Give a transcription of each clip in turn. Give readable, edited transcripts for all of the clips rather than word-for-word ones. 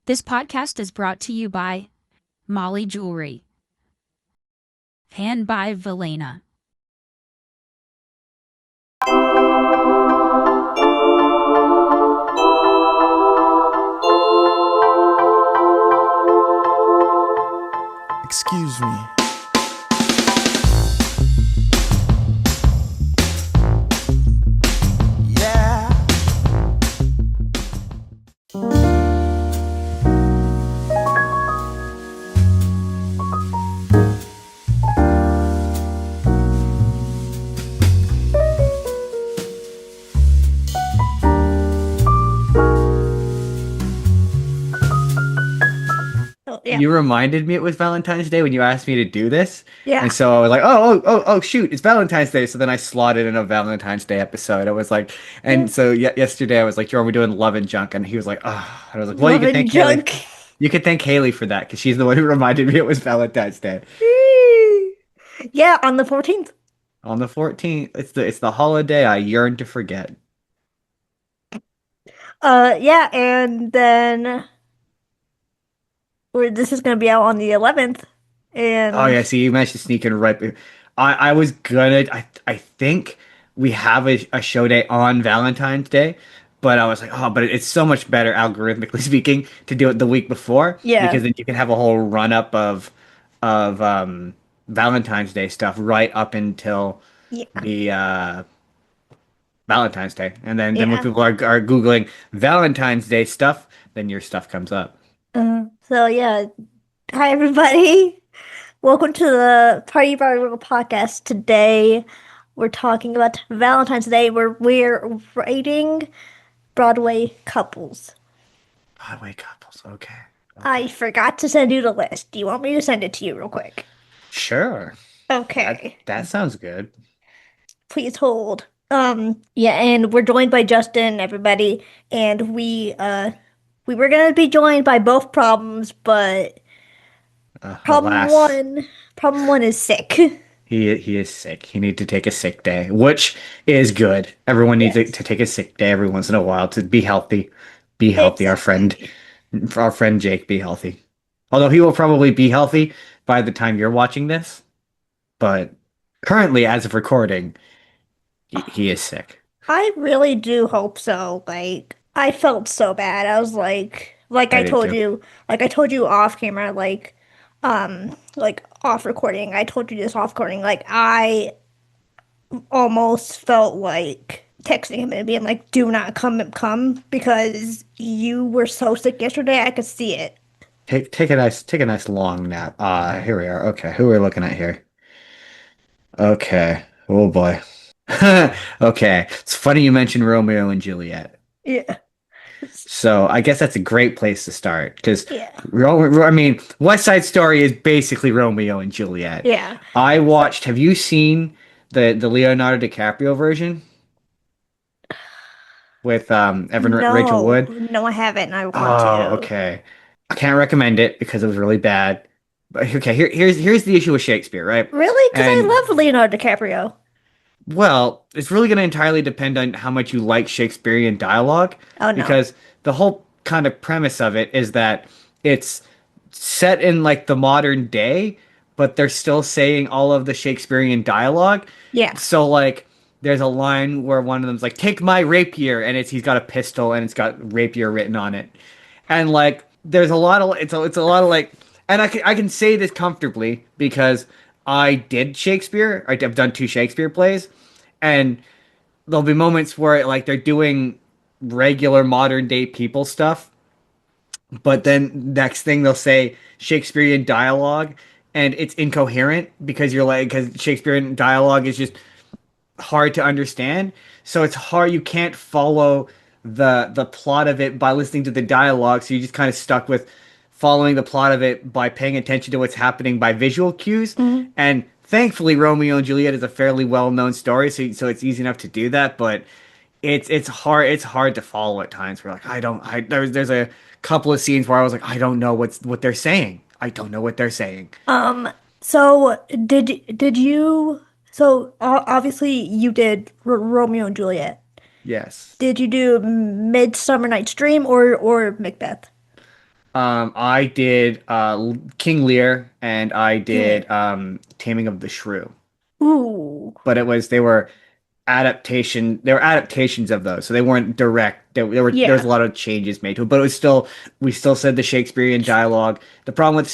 This podcast is brought to you by Molly Jewelry, hand by Velena. Excuse me. Yeah. Yeah. You reminded me it was Valentine's Day when you asked me to do this. Yeah. And so I was like, oh, shoot, it's Valentine's Day. So then I slotted in a Valentine's Day episode. I was like, and so yesterday I was like, Jordan, we're doing Love and Junk. And he was like, oh, and I was like, well, you Love could and thank Haley. Junk. You could thank Haley for that because she's the one who reminded me it was Valentine's Day. Yeah, on the 14th. On the 14th, it's the holiday I yearn to forget. Yeah, and then this is gonna be out on the 11th. And Oh yeah, see, you managed to sneak in right. I was gonna. I think we have a show day on Valentine's Day, but I was like, oh, but it's so much better algorithmically speaking to do it the week before. Yeah. Because then you can have a whole run up of Valentine's Day stuff right up until yeah. the Valentine's Day, and then when Yeah. people are Googling Valentine's Day stuff, then your stuff comes up. So yeah. Hi everybody. Welcome to the Your Broadway World Podcast. Today we're talking about Valentine's Day where we're rating Broadway couples. Broadway couples, okay. I forgot to send you the list. Do you want me to send it to you real quick? Sure. Okay. That sounds good. Please hold. Yeah, and we're joined by Justin, everybody, and we were gonna be joined by both problems, but Alas, problem one is sick. he is sick. He needs to take a sick day, which is good. Everyone needs Yes. to take a sick day every once in a while to be healthy. Be healthy, our friend Jake, be healthy. Although he will probably be healthy by the time you're watching this, but currently, as of recording, he is sick. I really do hope so. Like, I felt so bad. I was like I I did told too. you, like I told you off camera, like off recording. I told you this off recording. Like, I almost felt like texting him and being like, "Do not come because you were so sick yesterday. I could see it." Take a nice long nap. Here we are. Okay, who are we looking at here? Okay. Oh boy. Okay. It's funny you mentioned Romeo and Juliet. Yeah, So I guess that's a great place to start because yeah, I mean, West Side Story is basically Romeo and Juliet. yeah. I watched. Have you seen the Leonardo DiCaprio version with Rachel No, Wood? no, I haven't. I want Oh, to. okay. I can't recommend it because it was really bad. But okay, here's the issue with Shakespeare, right? Really? Because I And love Leonardo DiCaprio. well, it's really going to entirely depend on how much you like Shakespearean dialogue, Oh no. because the whole kind of premise of it is that it's set in like the modern day, but they're still saying all of the Shakespearean dialogue. Yeah. So like there's a line where one of them's like, "Take my rapier," and he's got a pistol and it's got rapier written on it. And like there's a lot of it's a lot of like, and I can say this comfortably because I did Shakespeare. I've done two Shakespeare plays, and there'll be moments where like they're doing regular modern day people stuff, but then next thing they'll say Shakespearean dialogue, and it's incoherent because you're like because Shakespearean dialogue is just hard to understand. So it's hard. You can't follow the plot of it by listening to the dialogue. So you're just kind of stuck with following the plot of it by paying attention to what's happening by visual cues. Mhm. And thankfully, Romeo and Juliet is a fairly well known story, so it's easy enough to do that. But it's hard to follow at times. We're like there's a couple of scenes where I was like I don't know what they're saying. I don't know what they're saying. So did you? So obviously you did Romeo and Juliet. Yes. Did you do Midsummer Night's Dream or Macbeth? I did King Lear and I Yeah. did Taming of the Shrew. Ooh. But they were adaptations of those, so they weren't direct. There was Yeah. a lot of changes made to it, but it was still we still said the Shakespearean dialogue. The problem with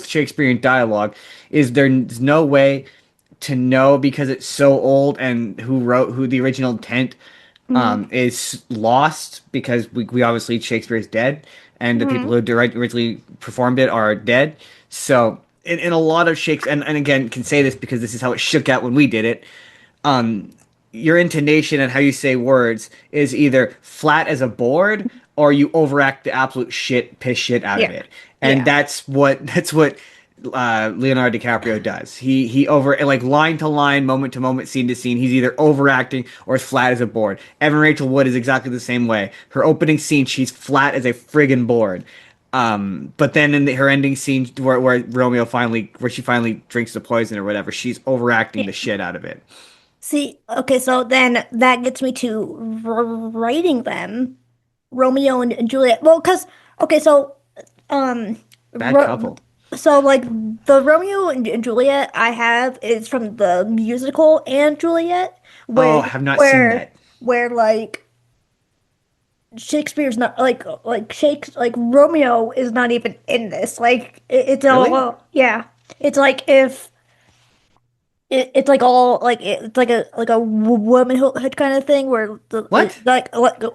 Shakespearean dialogue is there's no way to know because it's so old and who the original intent Mm-hmm. is lost because we obviously Shakespeare is dead and the people Mm-hmm. who originally performed it are dead. So in a lot of Shakespeare, and again can say this because this is how it shook out when we did it. um, your intonation and how you say words is either flat as a board or you overact the absolute piss shit out of Yeah. it, and Yeah. that's what Leonardo DiCaprio does. He over like line to line, moment to moment, scene to scene. He's either overacting or as flat as a board. Evan Rachel Wood is exactly the same way. Her opening scene, she's flat as a friggin' board. But then in her ending scene where she finally drinks the poison or whatever, she's overacting Yeah. the shit out of it. See, okay, so then that gets me to writing them, Romeo and Juliet. Well, because okay, so um, Bad Ro couple. so like the Romeo and Juliet I have is from the musical and Juliet, Oh, where have not seen where that. where like Shakespeare's not like Romeo is not even in this. Like it's Really? all yeah. It's like if it's like all like it's like a womanhood kind of thing where What?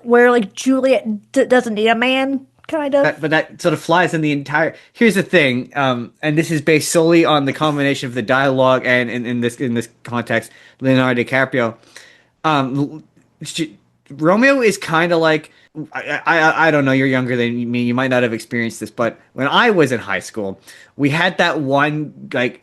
where like Juliet doesn't need a man kind of. But that sort of flies in the entire. Here's the thing, and this is based solely on the combination of the dialogue and in this context, Leonardo DiCaprio. Um, Romeo is kind of like I don't know. You're younger than me. You might not have experienced this, but when I was in high school, we had that one like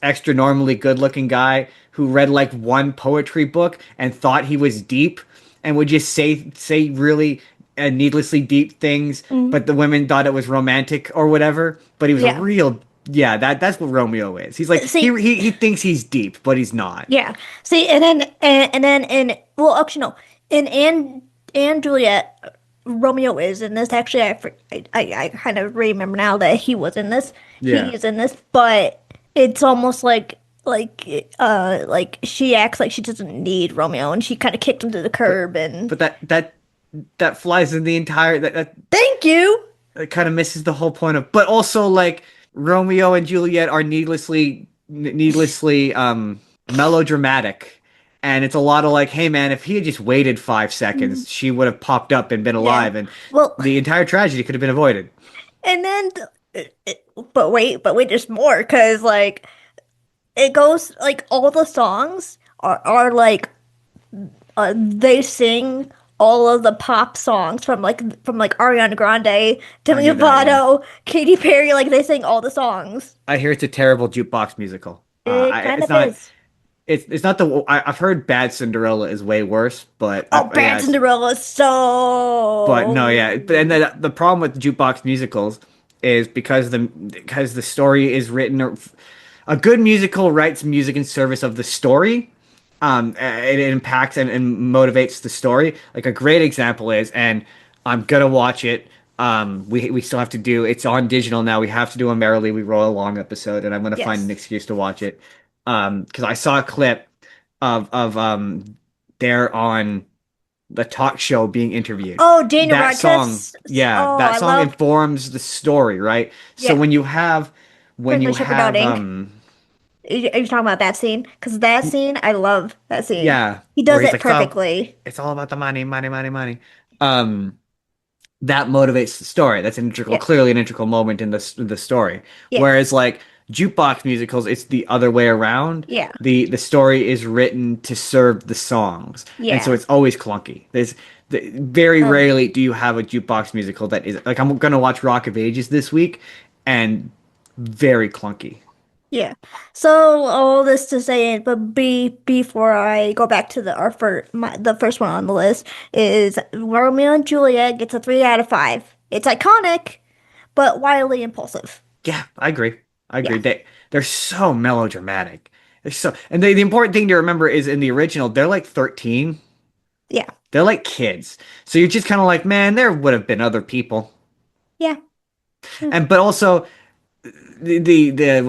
extra normally good looking guy who read like one poetry book and thought he was deep and would just say really needlessly deep things, Mhm. but the women thought it was romantic or whatever. But he was a Yeah. real yeah. That's what Romeo is. He's like See, he thinks he's deep, but he's not. yeah. See, and then in well, actually no, in and Juliet, Romeo is in this. Actually, I kind of remember now that he was in this. Yeah. He's in this, but it's almost like she acts like she doesn't need Romeo, and she kind of kicked him to the But curb. And but that flies in the entire thank you. that kind of misses the whole point of. But also like Romeo and Juliet are needlessly melodramatic. And it's a lot of like, hey man, if he had just waited 5 seconds, she would have popped up and been Yeah. alive, and Well, the entire tragedy could have been avoided. and then, but wait, there's more because like it goes like all the songs are like they sing all of the pop songs from like Ariana Grande, I Demi hear that, yeah. Lovato, Katy Perry. Like they sing all the songs. I hear it's a terrible jukebox musical. It kind It's of not. is. It's not the. I've heard Bad Cinderella is way worse, but Oh, yeah, Bad Cinderella is but no, so. yeah. But and the problem with jukebox musicals is because the story is written. A good musical writes music in service of the story. It impacts and motivates the story. Like a great example is, and I'm gonna watch it. We still have to do. It's on digital now. We have to do a Merrily We Roll Along episode, and I'm gonna find an Yes. excuse to watch it. Because I saw a clip of there on the talk show being interviewed. Oh, Daniel That song, Radcliffe's. yeah, Oh, that I song love. informs the story, right? So Yeah. when you Princess Shepherd have Inc. Are you talking about that scene? Because that scene, I love that scene. yeah, He where does he's it like perfectly. it's all about the money, money, money, money. Um, that motivates the story. That's Yeah. clearly an integral moment in the story. Yeah. Whereas like jukebox musicals, it's the other way around. Yeah. The story is written to serve the songs, and so Yeah. it's always clunky. Very Um, rarely do you have a jukebox musical that is like I'm gonna watch Rock of Ages this week, and very clunky. yeah. So all this to say, but before I go back to the first one on the list is Romeo and Juliet gets a 3 out of 5. It's iconic, but wildly impulsive. Yeah, I agree. I agree. Yeah. They're so melodramatic. And the important thing to remember is in the original, they're like 13. Yeah. They're like kids. So you're just kind of like, man, there would have been other people. Yeah. But also the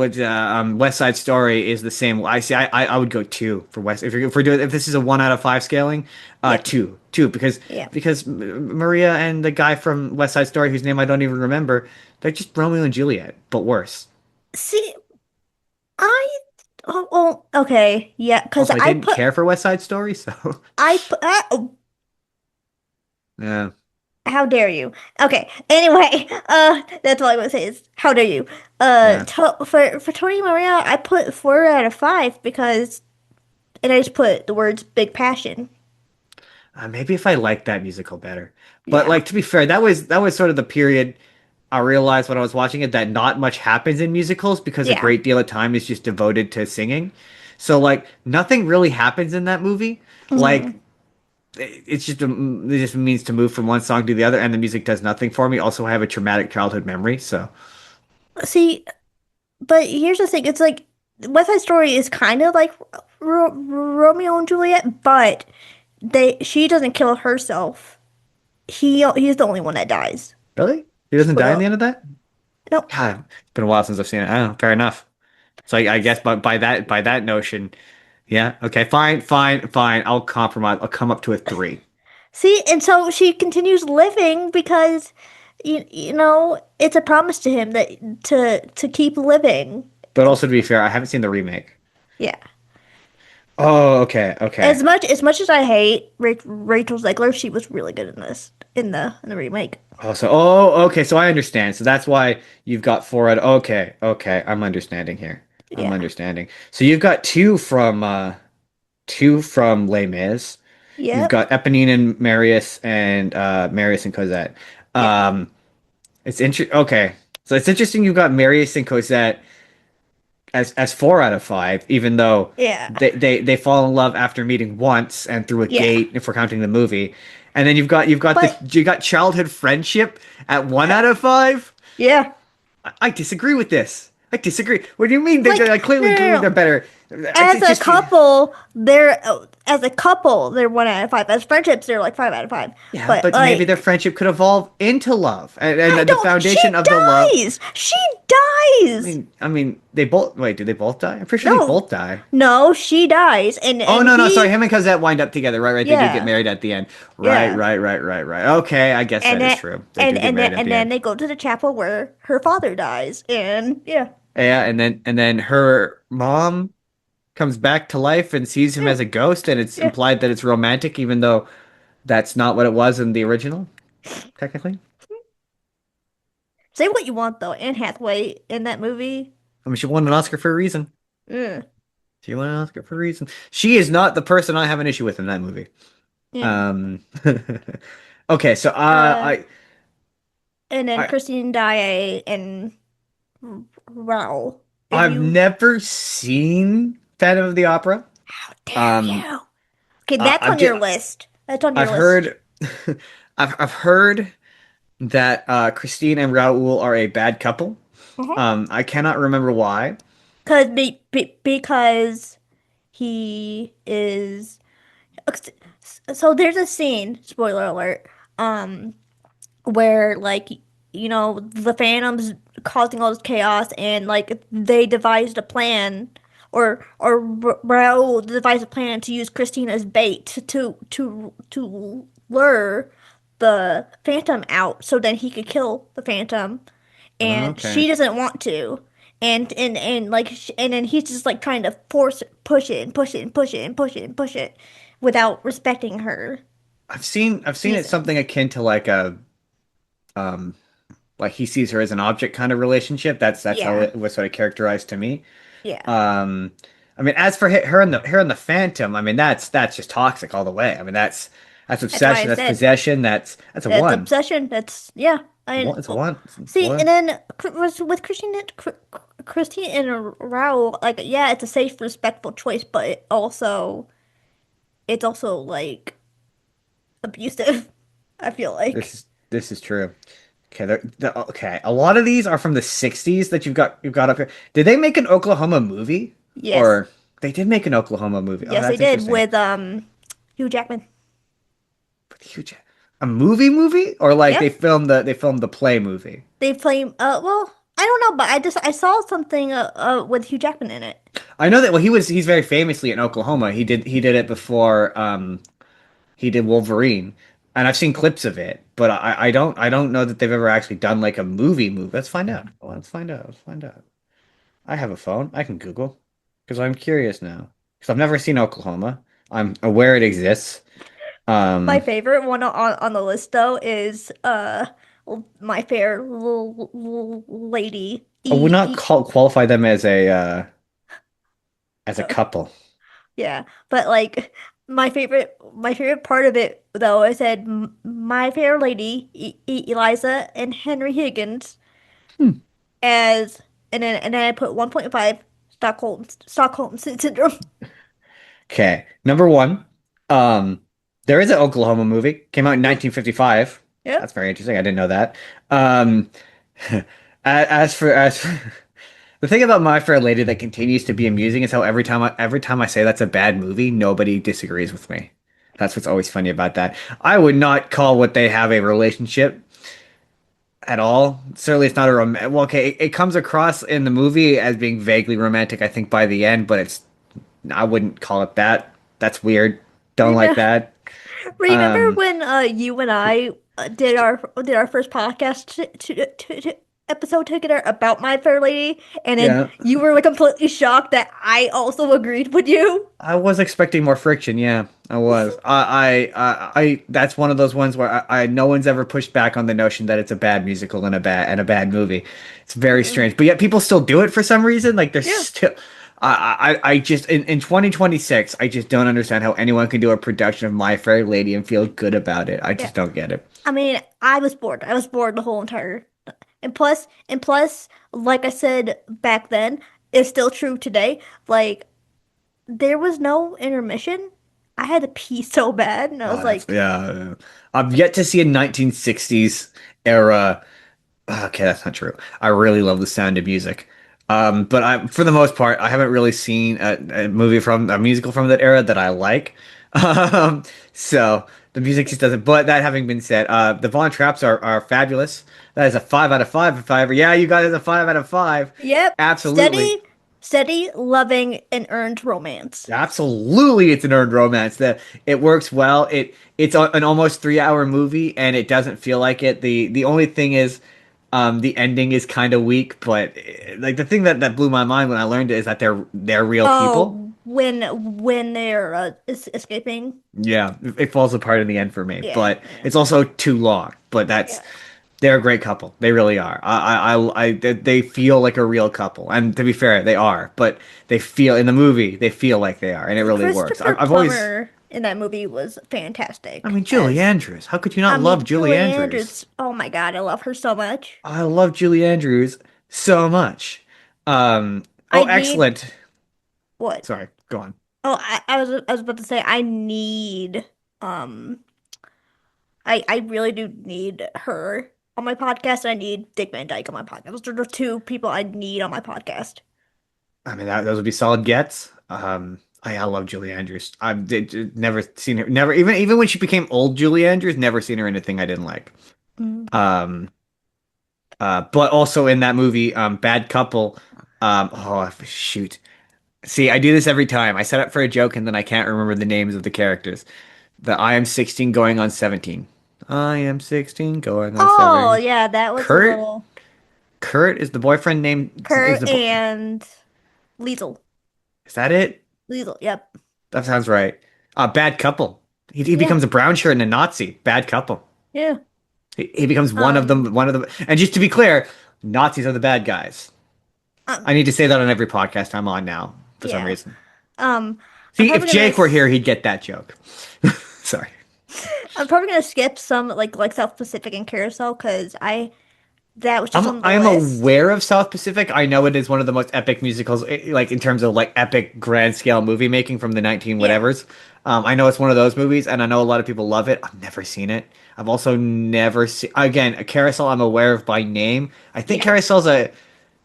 West Side Story is the same. I would go two for West. If we're doing, if this is a 1 out of 5 scaling, Yeah. two because Yeah. Maria and the guy from West Side Story, whose name I don't even remember, they're just Romeo and Juliet, but worse. See, I well, okay, yeah, because Also, I didn't care for West Side Story, so I put yeah. how dare you? Okay, anyway, that's all I want to say is how dare you? Yeah. For Tony Maria, I put 4 out of 5 because, and I just put the words big passion. Maybe if I liked that musical better. But Yeah, like to be fair, that was sort of the period I realized when I was watching it that not much happens in musicals because a yeah, great deal of time is just devoted to singing. So like nothing really happens in that movie. Like hmm. it's just it just means to move from one song to the other, and the music does nothing for me. Also, I have a traumatic childhood memory, so See, but here's the thing: it's like West Side Story is kind of like Romeo and Juliet, but she doesn't kill herself. He's the only one that dies. really, he doesn't die in Spoiler. the end of that. No. God, it's been a while since I've seen it. I don't know. Fair enough. So I guess, but by that notion, yeah, okay, fine, fine, fine. I'll compromise. I'll come up to a 3. See, and so she continues living because it's a promise to him that to keep living. But also to be fair, I haven't seen the remake. Yeah. Oh, okay, okay. As much as I hate Rachel Zegler, she was really good in this in the remake. Okay. So I understand. So that's why you've got 4 out. Okay, okay. I'm understanding here. I'm Yeah. understanding. So you've got two from Les Mis. You've Yep. got Eponine and Marius and Marius and Cosette. Yeah. Um, it's interesting. Okay, so it's interesting. You've got Marius and Cosette as 4 out of 5, even though Yeah. they fall in love after meeting once and through a Yeah. gate, if we're counting the movie. And then you've got this But you got childhood friendship at 1 out of 5. yeah. I disagree with this. I disagree. What do you mean? Like no, Clearly, no, clearly no. they're better. As It's a just couple, they're 1 out of 5. As friendships, they're like 5 out of 5. yeah, But but maybe their friendship could evolve into love, and I the don't. She foundation of the love. dies. She I dies. mean, I mean, they both. Wait, do they both die? I'm pretty sure they No, both die. no, she dies, and Oh and no, sorry. he, Him and Cosette wind up together. Right. They do get yeah, married at the end. Right, yeah, right, right, right, right. Okay, I guess and that is then true. They do get and then married at and the then end. they go to the chapel where her father dies, and yeah, Yeah, and then her mom comes back to life and sees him yeah, as a ghost, and it's yeah. implied that it's romantic, even though that's not what it was in the original, technically. Say what you want though, Anne Hathaway in that movie. I mean, she won an Oscar for a reason. Yeah, She won an Oscar for a reason. She is not the person I have an issue with in that movie. yeah. Um, okay, so Uh, I, and then I, Christine Daae and Raoul. If I've you, never seen Phantom of the Opera. how dare Um, you? Okay, that's I've on your just, list. That's on your I've list. heard, I've heard that Christine and Raoul are a bad couple. I cannot remember why. Because he is so there's a scene, spoiler alert, um where like the Phantom's causing all this chaos and like they devised a plan or Raoul devised a plan to use Christina as bait to lure the Phantom out so then he could kill the Phantom and Okay. she doesn't want to and like and then he's just like trying to push it and push it and push it and push it and push it without respecting her I've seen it reason. something akin to like a um like he sees her as an object kind of relationship. That's how Yeah, it was sort of characterized to me. yeah, Um, I mean, as for her and the Phantom, I mean that's just toxic all the way. I mean that's that's why obsession, I that's said possession, that's a that's one. obsession. That's yeah. It's a And one. It's a one. It's a see, one. and then with Christine and Raoul, like yeah, it's a safe, respectful choice, but it's also like abusive. I feel This like is this is true. Okay, okay. A lot of these are from the '60s that you've got up here. Did they make an Oklahoma movie? yes, Or they did make an Oklahoma movie. Oh, yes, they that's did interesting. with Hugh Jackman. But huge. A movie, or like Yep. they filmed the play movie. They play. Well, I don't know, but I saw something with Hugh Jackman in it. I know that. Well, he's very famously in Oklahoma. He did it before. He did Wolverine, and I've seen clips of it, but I don't know that they've ever actually done like a movie. Let's find out. Let's find out. Let's find out. I have a phone. I can Google because I'm curious now. Because I've never seen Oklahoma. I'm aware it exists. My Um, favorite one on the list though is My Fair Lady. I would not qualify them as a couple. Yeah, but like my favorite part of it though, I said My Fair Lady, Eliza and Henry Higgins Hmm. as, and then I put 1.5 Stockholm syndrome. Okay, number one. Um, there is an Oklahoma movie. Came out in Yeah, 1955. yeah. That's very interesting. I didn't know that. Um, as for the thing about My Fair Lady that continues to be amusing is how every time I say that's a bad movie, nobody disagrees with me. That's what's always funny about that. I would not call what they have a relationship at all. Certainly, it's not a well, okay, it comes across in the movie as being vaguely romantic, I think, by the end, but I wouldn't call it that. That's weird. Don't like Remember, that. remember Um, when you and I did our first podcast episode together about My Fair Lady, and then yeah. you were like completely shocked that I also agreed with you. I was expecting more friction. Yeah, I was. That's one of those ones where no one's ever pushed back on the notion that it's a bad musical and a bad movie. It's very Mm-mm. strange, but yet people still do it for some reason. Like they're Yeah. still. I just in 2026, I just don't understand how anyone can do a production of My Fair Lady and feel good about it. I Yeah. just don't get it. I mean, I was bored. I was bored the whole entire. And plus, like I said back then, it's still true today. Like there was no intermission. I had to pee so bad, and I was Oh, that's like, yeah. I've yet to see a 1960s era. Okay, that's not true. I really love the sound of music. But for the most part, I haven't really seen a musical from that era that I like. Um, so the music just doesn't. But that having been said, the Von Trapps are fabulous. That is a 5 out of 5 if I ever. Yeah, you got it a 5 out of 5. "Yep, Absolutely. steady, loving, and earned romance." Absolutely, it's an earned romance. That it works well. An almost 3 hour movie, and it doesn't feel like it. The only thing is, the ending is kind of weak. But like the thing that blew my mind when I learned it is that they're real people. Oh, when they're escaping. Yeah, it falls apart in the end for me. Yeah, But yeah, it's also too long. But yeah. they're a great couple. They really are. They feel like a real couple. And to be fair, they are. But they feel in the movie, they feel like they are, and it really works. Christopher I've always. Plummer in that movie was I fantastic. mean, Julie Andrews. How could you not love Julie Julie Andrews? Andrews. Oh my God, I love her so much. I love Julie Andrews so much. I Oh, need excellent. what? Sorry, go on. Oh, I was about to say I need um I really do need her on my podcast. I need Dick Van Dyke on my podcast. Those are the two people I need on my podcast. I mean, those would be solid gets. I love Julie Andrews. Never seen her. Never even when she became old Julie Andrews. Never seen her in anything I didn't like. Mm. Um, but also in that movie, Bad Couple. Oh shoot. See, I do this every time. I set up for a joke and then I can't remember the names of the characters. The I am 16 going on 17. I am 16 going on Oh 17. yeah, that was a Kurt little Kurt is the boyfriend name is Kurt the and Liesel. is that it? Liesel, yep. That sounds right. Bad couple. He Yeah, becomes a brown shirt and a Nazi. Bad couple. yeah. He becomes Um, one of them. And just to be clear, Nazis are the bad guys. I um, need to say that on every podcast I'm on now for some yeah. reason. Um, I'm See, if probably gonna Jake were here, he'd get that joke. Sorry. I'm probably gonna skip some like South Pacific and Carousel because I that was just on the I'm list. aware of South Pacific. I know it is one of the most epic musicals, like in terms of like epic grand scale movie making from the 19 Yeah, whatevers. I know it's one of those movies, and I know a lot of people love it. I've never seen it. I've also never seen again a Carousel. I'm aware of by name. I think yeah. Carousel's a.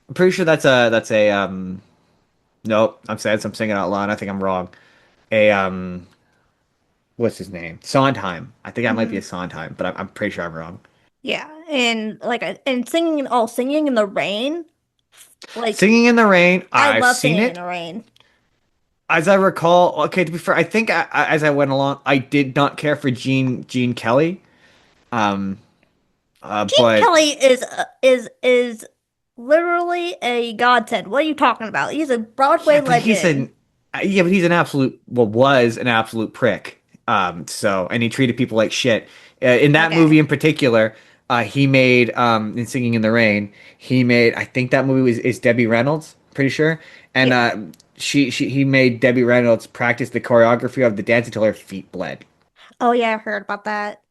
I'm pretty sure that's a. Nope, I'm saying it out loud. I think I'm wrong. A what's his name? Sondheim. I think that might be Mhm. a Sondheim, but I'm pretty sure I'm wrong. Yeah, and and singing in the rain. Like Singing in the Rain, I I've love seen singing in it. the rain. As I recall, okay, to be fair, I think as I went along, I did not care for Gene Kelly. Um, Gene but Kelly is literally a godsend. What are you talking about? He's a Broadway yeah, but legend. he's an absolute, well, was an absolute prick. And he treated people like shit. In that movie Okay. in particular, he made in Singing in the Rain, he made, I think that movie is Debbie Reynolds, pretty sure, and Yeah. he made Debbie Reynolds practice the choreography of the dance until her feet bled. Oh yeah, I heard about that.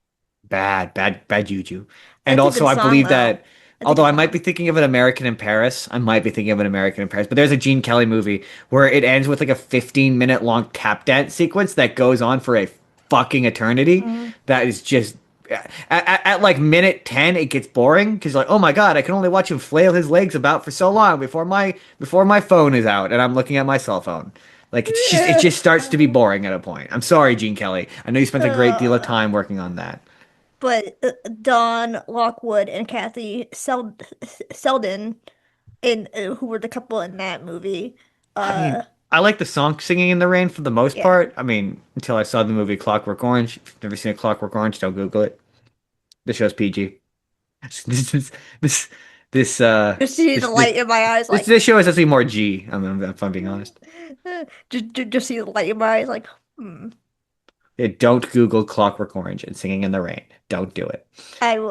Bad juju. And It's a also, good I song believe though. that, It's a although good I might be song. thinking of an American in Paris, I might be thinking of an American in Paris, but there's a Gene Kelly movie where it ends with like a 15-minute long tap dance sequence that goes on for a fucking eternity. Mm. That is just. At like minute 10, it gets boring because like, oh my God, I can only watch him flail his legs about for so long before my phone is out and I'm looking at my cell phone. Like it just starts to be boring at a point. I'm sorry, Gene Kelly. I know you spent a great deal of Uh, time working on that. but Don Lockwood and Selden, in who were the couple in that movie. I mean, Uh, I like the song Singing in the Rain for the most yeah. part. I mean, until I saw the movie Clockwork Orange. If you've never seen a Clockwork Orange, don't Google it. The show's PG. This is this this Just see the this this light in my eyes, this, like this show is actually more G. I mean, if I'm being honest. just see the light in my eyes, like hmm. Yeah, don't Google Clockwork Orange and Singing in the Rain. Don't do it. I will.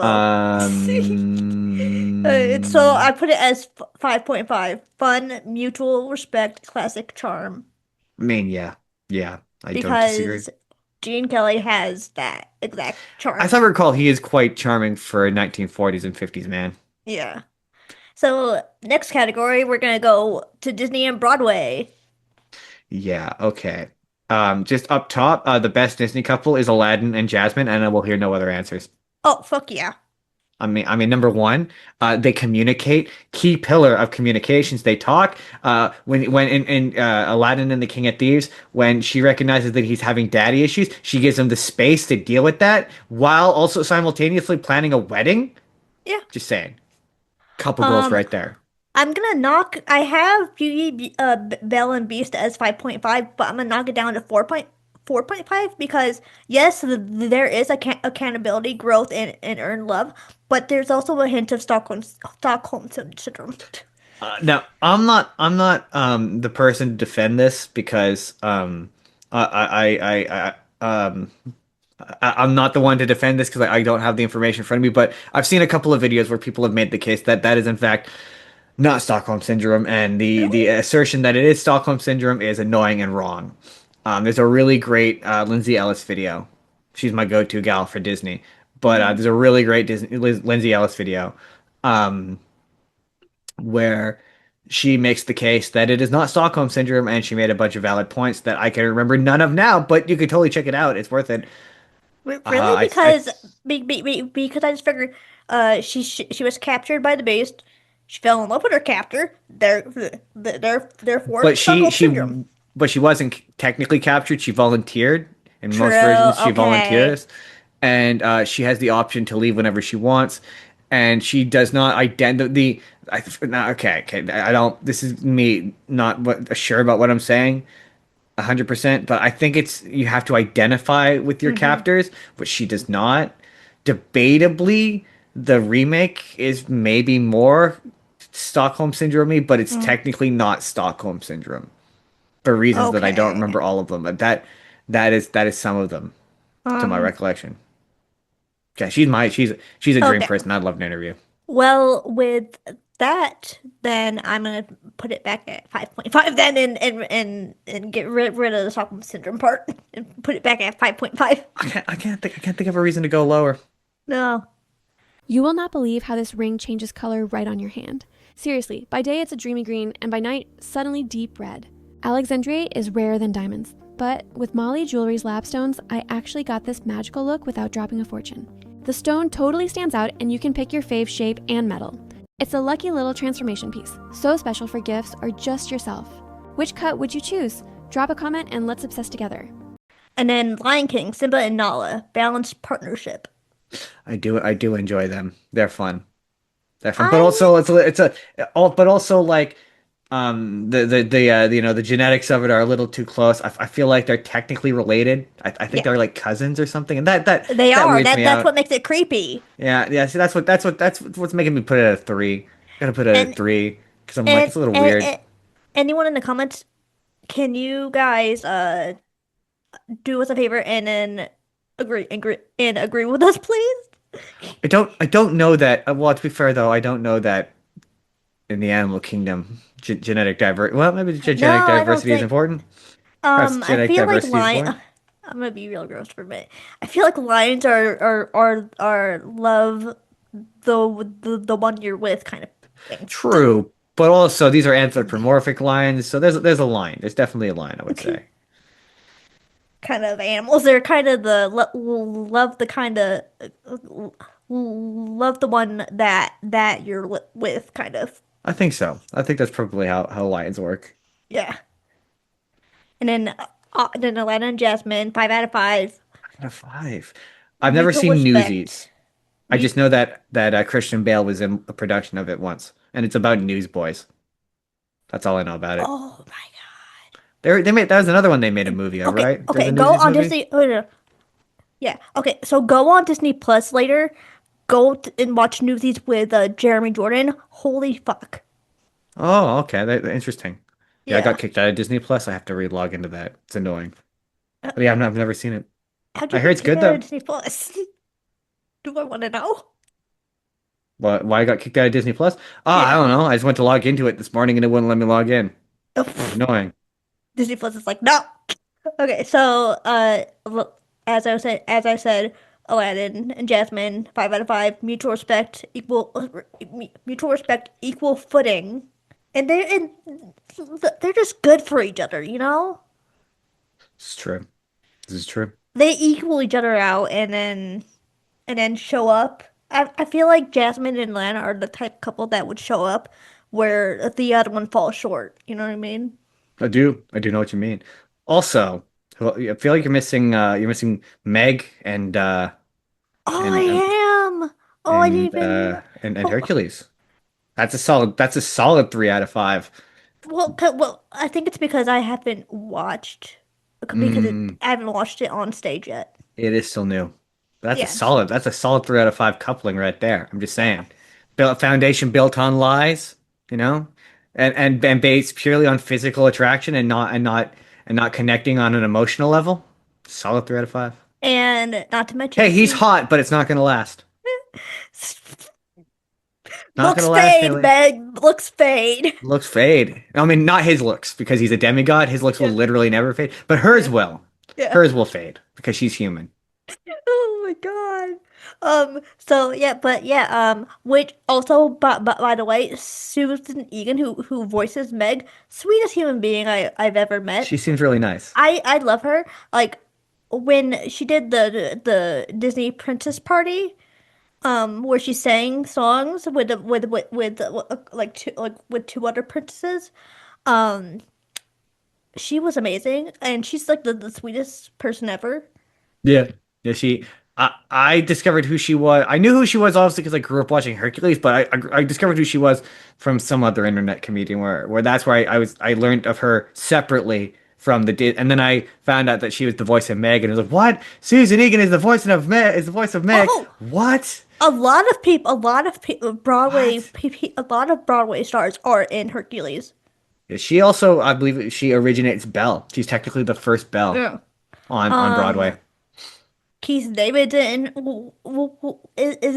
So Um, I put it as 5.5. Fun, mutual respect, classic charm. I mean, yeah, I don't disagree. Because Gene Kelly has that exact As charm. I recall, he is quite charming for a 1940s and 50s man. Yeah. So next category, we're gonna go to Disney and Broadway. Yeah, okay. Just up top, the best Disney couple is Aladdin and Jasmine, and I will hear no other answers. Oh, fuck yeah. Number one, they communicate. Key pillar of communications. They talk. When in Aladdin and the King of Thieves, when she recognizes that he's having daddy issues, she gives him the space to deal with that while also simultaneously planning a wedding. Yeah. Just saying, couple goals Um, right there. I'm gonna knock. I have Belle and Beast as 5.5, but I'm gonna knock it down to 4.5 because yes, there is accountability, growth, and earned love, but there's also a hint of Stockholm syndrome. Now, I'm not the person to defend this because I'm not the one to defend this because I don't have the information in front of me. But I've seen a couple of videos where people have made the case that that is in fact not Stockholm syndrome, and the Really? assertion that it is Stockholm syndrome is annoying and wrong. There's a really great Lindsay Ellis video. She's my go-to gal for Disney, but Hmm. there's a really great Lindsay Ellis video. Um, where she makes the case that it is not Stockholm syndrome, and she made a bunch of valid points that I can remember none of now, but you could totally check it out. It's worth it. Really? I Because I just figured, she was captured by the Beast. She fell in love with her captor. Therefore, but Stockholm syndrome. she wasn't technically captured. She volunteered. In most True. versions, she Okay. volunteers, and she has the option to leave whenever she wants. And she does not identify. Okay. I don't. This is me not sure about what I'm saying. 100%, but I think it's you have to identify with your Hmm. captors, which she does not. Debatably, the remake is maybe more Stockholm syndrome, but it's technically not Stockholm syndrome for reasons that I don't Okay. remember all of them. But that is some of them to my Um. recollection. Yeah, she's a dream Okay. person. I'd love to interview. Well, with that, then I'm gonna put it back at 5.5 then, and get rid of the Stockholm syndrome part and put it back at 5.5. I can't think of a reason to go lower. No. You will not believe how this ring changes color right on your hand. Seriously, by day it's a dreamy green, and by night, suddenly deep red. Alexandrite is rarer than diamonds, but with Molly Jewelry's lapstones, I actually got this magical look without dropping a fortune. The stone totally stands out, and you can pick your fave shape and metal. It's a lucky little transformation piece, so special for gifts or just yourself. Which cut would you choose? Drop a comment and let's obsess together. And then Lion King, Simba and Nala, balanced partnership. I do enjoy them. They're fun. They're fun. But I also but also like the genetics of it are a little too close. I feel like they're technically related. I think Yeah, they're like cousins or something, and they that are. weirds me That's out. what makes it creepy. Yeah. See, that's what's making me put it at a 3. Gotta put it at a And 3 because I'm like and, it's a little and, weird. and anyone in the comments, can you guys do us a favor and then agree with us, please? I don't know that. Well, to be fair though, I don't know that in the animal kingdom genetic diver. Well, maybe No, genetic I don't diversity is think. important. Perhaps I genetic feel like diversity is lion. important. I'm gonna be real gross for a minute. I feel like lions are love the one you're with kind of thing. True, but also these are anthropomorphic lions, so there's a line. There's definitely a line, I would say. Kind of animals. They're kind of the love the kind of love the one that you're with, kind of. I think so. I think that's probably how lions work. Yeah. And then Atlanta and Jasmine, 5 out of 5. Out of 5. I've never Mutual seen Newsies. respect. I Mu- just know that Christian Bale was in a production of it once, and it's about newsboys. That's all I know about it. oh my They made that was another one they made a movie of, God. Okay, right? There's okay. a Go Newsies on movie. Disney. Oh, no. Yeah. Okay. So go on Disney Plus later. And watch Newsies with Jeremy Jordan. Holy fuck. Oh, okay. Interesting. Yeah, I got Yeah. kicked out of Disney Plus. I have to re-log into that. It's annoying. Uh, But yeah, I've never seen it. How'd I you heard get it's kicked good out of though. Disney Plus? Do I want to know? Why I got kicked out of Disney Plus? I Yeah. don't know. I just went to log into it this morning and it wouldn't let me log in. It's Oh, annoying. Disney Plus is like, no. Okay, so as I said, Aladdin and Jasmine, 5 out of 5, mutual respect, equal footing, and they're just good for each other, you know? It's true. This is true. They equal each other out, and then show up. I feel like Jasmine and Lana are the type of couple that would show up where the other one falls short. You know what I mean? I do. I do know what you mean. Also, well, I feel like you're missing Meg Oh, I and and am. Oh, I didn't even. and Oh, Hercules. That's a solid 3 out of 5. well, I think it's because I haven't watched Mm, I haven't watched it on stage yet. it is still new. That's a Yeah, solid. That's a solid 3 out of 5 coupling right there. I'm just saying. Built foundation built on lies, you know, and based purely on physical attraction and not connecting on an emotional level. Solid 3 out of 5. and not to mention Hey, he's hot, but it's not gonna last. Not looks gonna last, fade, Haley. Meg. Looks fade. Looks fade. I mean, not his looks because he's a demigod. His looks will Yeah, literally never fade, but hers yeah, will. yeah. Hers will fade because she's human. Oh my God. So yeah, but yeah, which also, but by the way, Susan Egan, who voices Meg, sweetest human being I've ever met. She seems really nice. I love her. Like when she did the Disney Princess Party, where she sang songs with two other princesses. Um, she was amazing, and she's like the sweetest person ever. Yeah. Yeah, I discovered who she was. I knew who she was obviously because I grew up watching Hercules, but I discovered who she was from some other internet comedian where that's where I learned of her separately from and then I found out that she was the voice of Meg and I was like, what? Susan Egan is the voice of Meg is the voice of Meg. Oh, What? What? a lot of Broadway stars are in Hercules. Yeah, she also, I believe she originates Belle. She's technically the first Belle Yeah. on Um, Broadway. Keith David is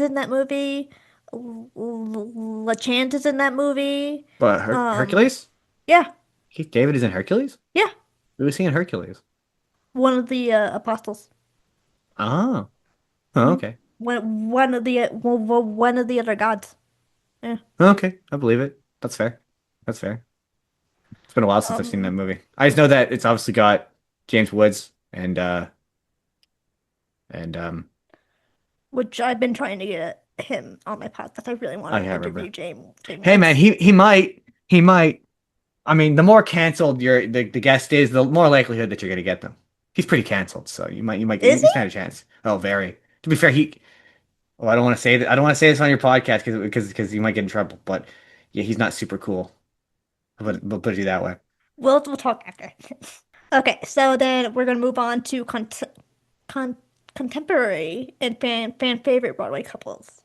in that movie. LaChance is in that movie. But Um, Hercules? yeah, Keith David is in Hercules? yeah, Who was he in Hercules? one of the apostles. Oh. Oh, okay. One of the other gods. Yeah. Okay, I believe it. That's fair. That's fair. It's been a while since I've seen that Um, movie. I just know that it's obviously got James Woods and which I've been trying to get him on my podcast. I really want I to can't interview remember. James Hey man, Woods. he might. I mean, the more canceled the guest is, the more likelihood that you're gonna get them. He's pretty canceled, so Is you he? stand a chance. Oh, very. To be fair, he. Oh, I don't want to say that. I don't want to say this on your podcast because you might get in trouble. But yeah, he's not super cool. We'll put it that way. We'll talk after. Okay, so then we're gonna move on to con contemporary and fan favorite Broadway couples.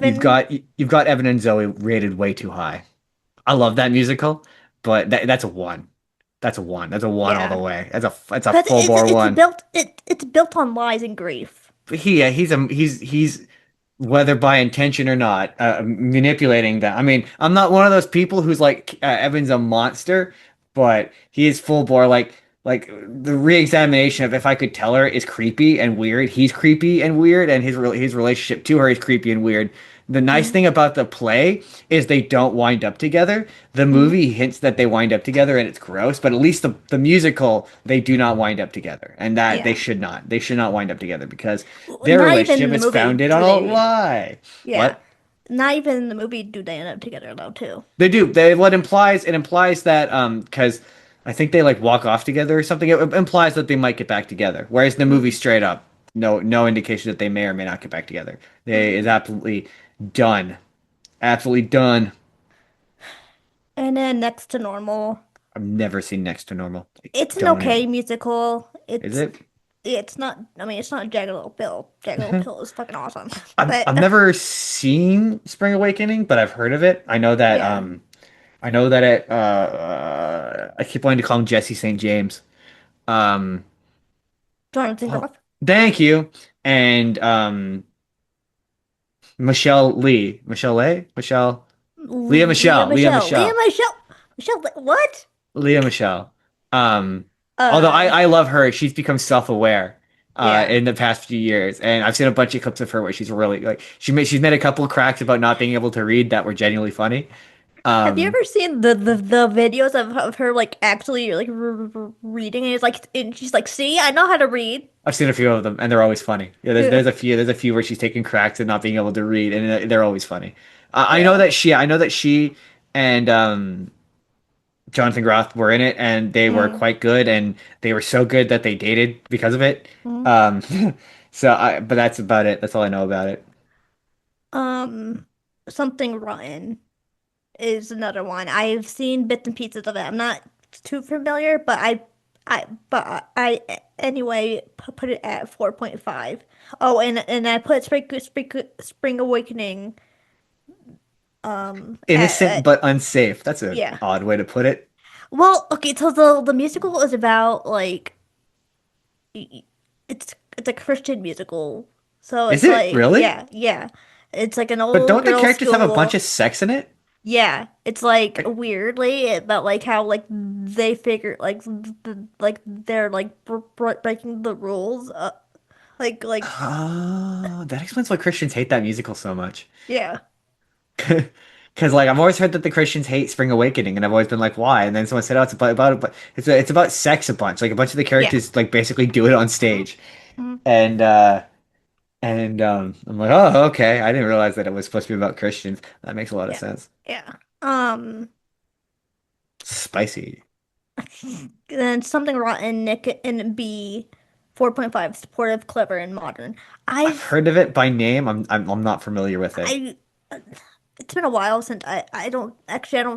You've Evan, got you've got Evan and Zoe rated way too high. I love that musical, but that's a one. That's a one. That's a one all the yeah, way. That's a because full bore one. it's built on lies and grief. But he's whether by intention or not manipulating that. I mean, I'm not one of those people who's like Evan's a monster, but he is full bore like the re-examination of if I could tell her is creepy and weird. He's creepy and weird, and his relationship to her is creepy and weird. The nice Mm, thing about the play is they don't wind up together. The mm, movie hints that they wind up together and it's gross, but at least the musical, they do not wind up together. And that they yeah, should not. They should not wind up together because their not even in relationship the is movie founded do on a they. lie. Yeah, What? not even in the movie do they end up together though too. They do. It implies that because I think they like walk off together or something. It implies that they might get back together. Whereas in the movie Mm, straight up, no indication that they may or may not get back together. They is mm. absolutely done. Absolutely done. And then next to normal, I've never seen Next to Normal. I it's an don't even. okay musical. Is it? It's not. I mean, it's not Jagged Little Pill. Jagged Little Pill is fucking awesome, I've but never seen Spring Awakening, but I've heard of it. yeah, I know that it I keep wanting to call him Jesse St. James. Um Jonathan oh, Groff. thank you. And Leah Michelle. Michelle, what? Leah Michelle. Um, although Uh, I love her, she's become self-aware yeah. in the past few years, and I've seen a bunch of clips of her where she's really like she's made a couple of cracks about not being able to read that were genuinely funny. Have you Um, ever seen the videos of her like actually like reading and it's like and she's like, see, I know how to read. I've seen a few of them, and they're always funny. Yeah, Yeah, there's a few where she's taking cracks and not being able to read, and they're always funny. yeah. I know that she and Jonathan Groff were in it, and they were Mm, quite good, and they were so good that they dated because of it. mm. Um, but that's about it. That's all I know about it. Um, Something Rotten is another one. I've seen bits and pieces of it. I'm not too familiar, but I anyway put it at 4.5. Oh, and I put Spring Awakening Innocent at but unsafe. That's an yeah. odd way to put it. Well, okay, so the musical is about like it's a Christian musical. So Is it's it like really? yeah. It's like an But old don't the girls' characters have a bunch school. of sex in it? Yeah, it's like Like, weirdly about like how like they figure like they're like breaking the rules. Like oh, that explains why Christians hate that musical so much. yeah, Because like I've always heard that the Christians hate Spring Awakening, and I've always been like, why? And then someone said, oh, it's about it, but it's about sex a bunch. Like a bunch of the yeah. characters like basically do it on stage, Mhm. and I'm like, oh, okay. I didn't realize that it was supposed to be about Christians. That makes a lot of Yeah, sense. yeah. Spicy. Then Something Rotten, Nick and B, 4.5, supportive, clever, and modern. I've I've heard of it by name. I'm not familiar with it. I it's been a while since I don't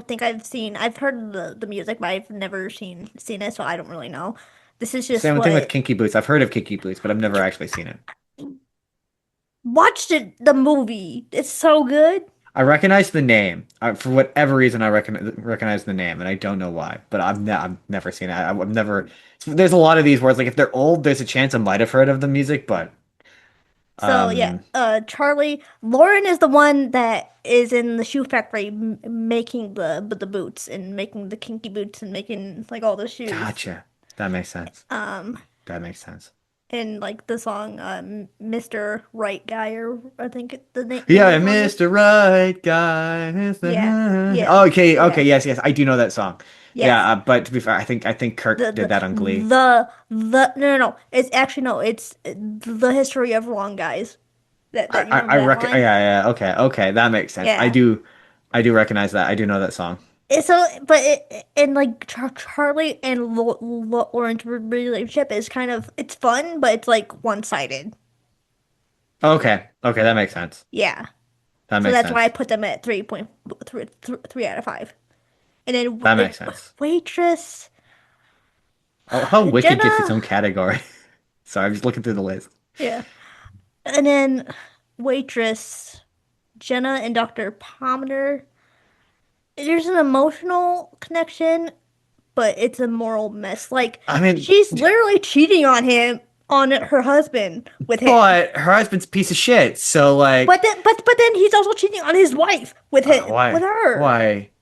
think I've heard the music, but I've never seen it, so I don't really know. This is just Same thing with what Kinky Boots. I've heard of Kinky Boots, but I've never actually seen it. watched the movie. It's so good. I recognize the name. For whatever reason, I recognize the name, and I don't know why. But I've never seen it. I've never. There's a lot of these where it's like if they're old, there's a chance I might have heard of the music, but So yeah, um, Charlie Lauren is the one that is in the shoe factory making the boots and making the kinky boots and making like all the shoes. gotcha. That makes sense. Um, That makes sense. and like the song Mr. Right Guy or I think the name of Yeah, the song is. Mr. Right Guy. Yeah, yeah, Okay, yeah, yes, I do know that song. yes. Yeah, but to be fair, I think Kirk The did that on Glee. no. It's actually no. It's the history of wrong guys. That you remember I that reckon. line? Yeah, okay, that makes sense. Yeah. I do recognize that. I do know that song. and like Charlie and Lauren's relationship is kind of it's fun, but it's like one-sided. Okay. Okay, that makes sense. Yeah. That So makes that's why I sense. put them at 3.3 out of 5. And then That makes sense. waitress, Oh, how Wicked gets its Jenna, own category. Sorry, I'm just looking through the list. yeah. And then waitress, Jenna and Dr. Palmer. There's an emotional connection, but it's a moral mess. Like I mean, she's literally cheating on him, on her husband with him. but her husband's a piece of shit. So like, But then he's also cheating on his wife with her.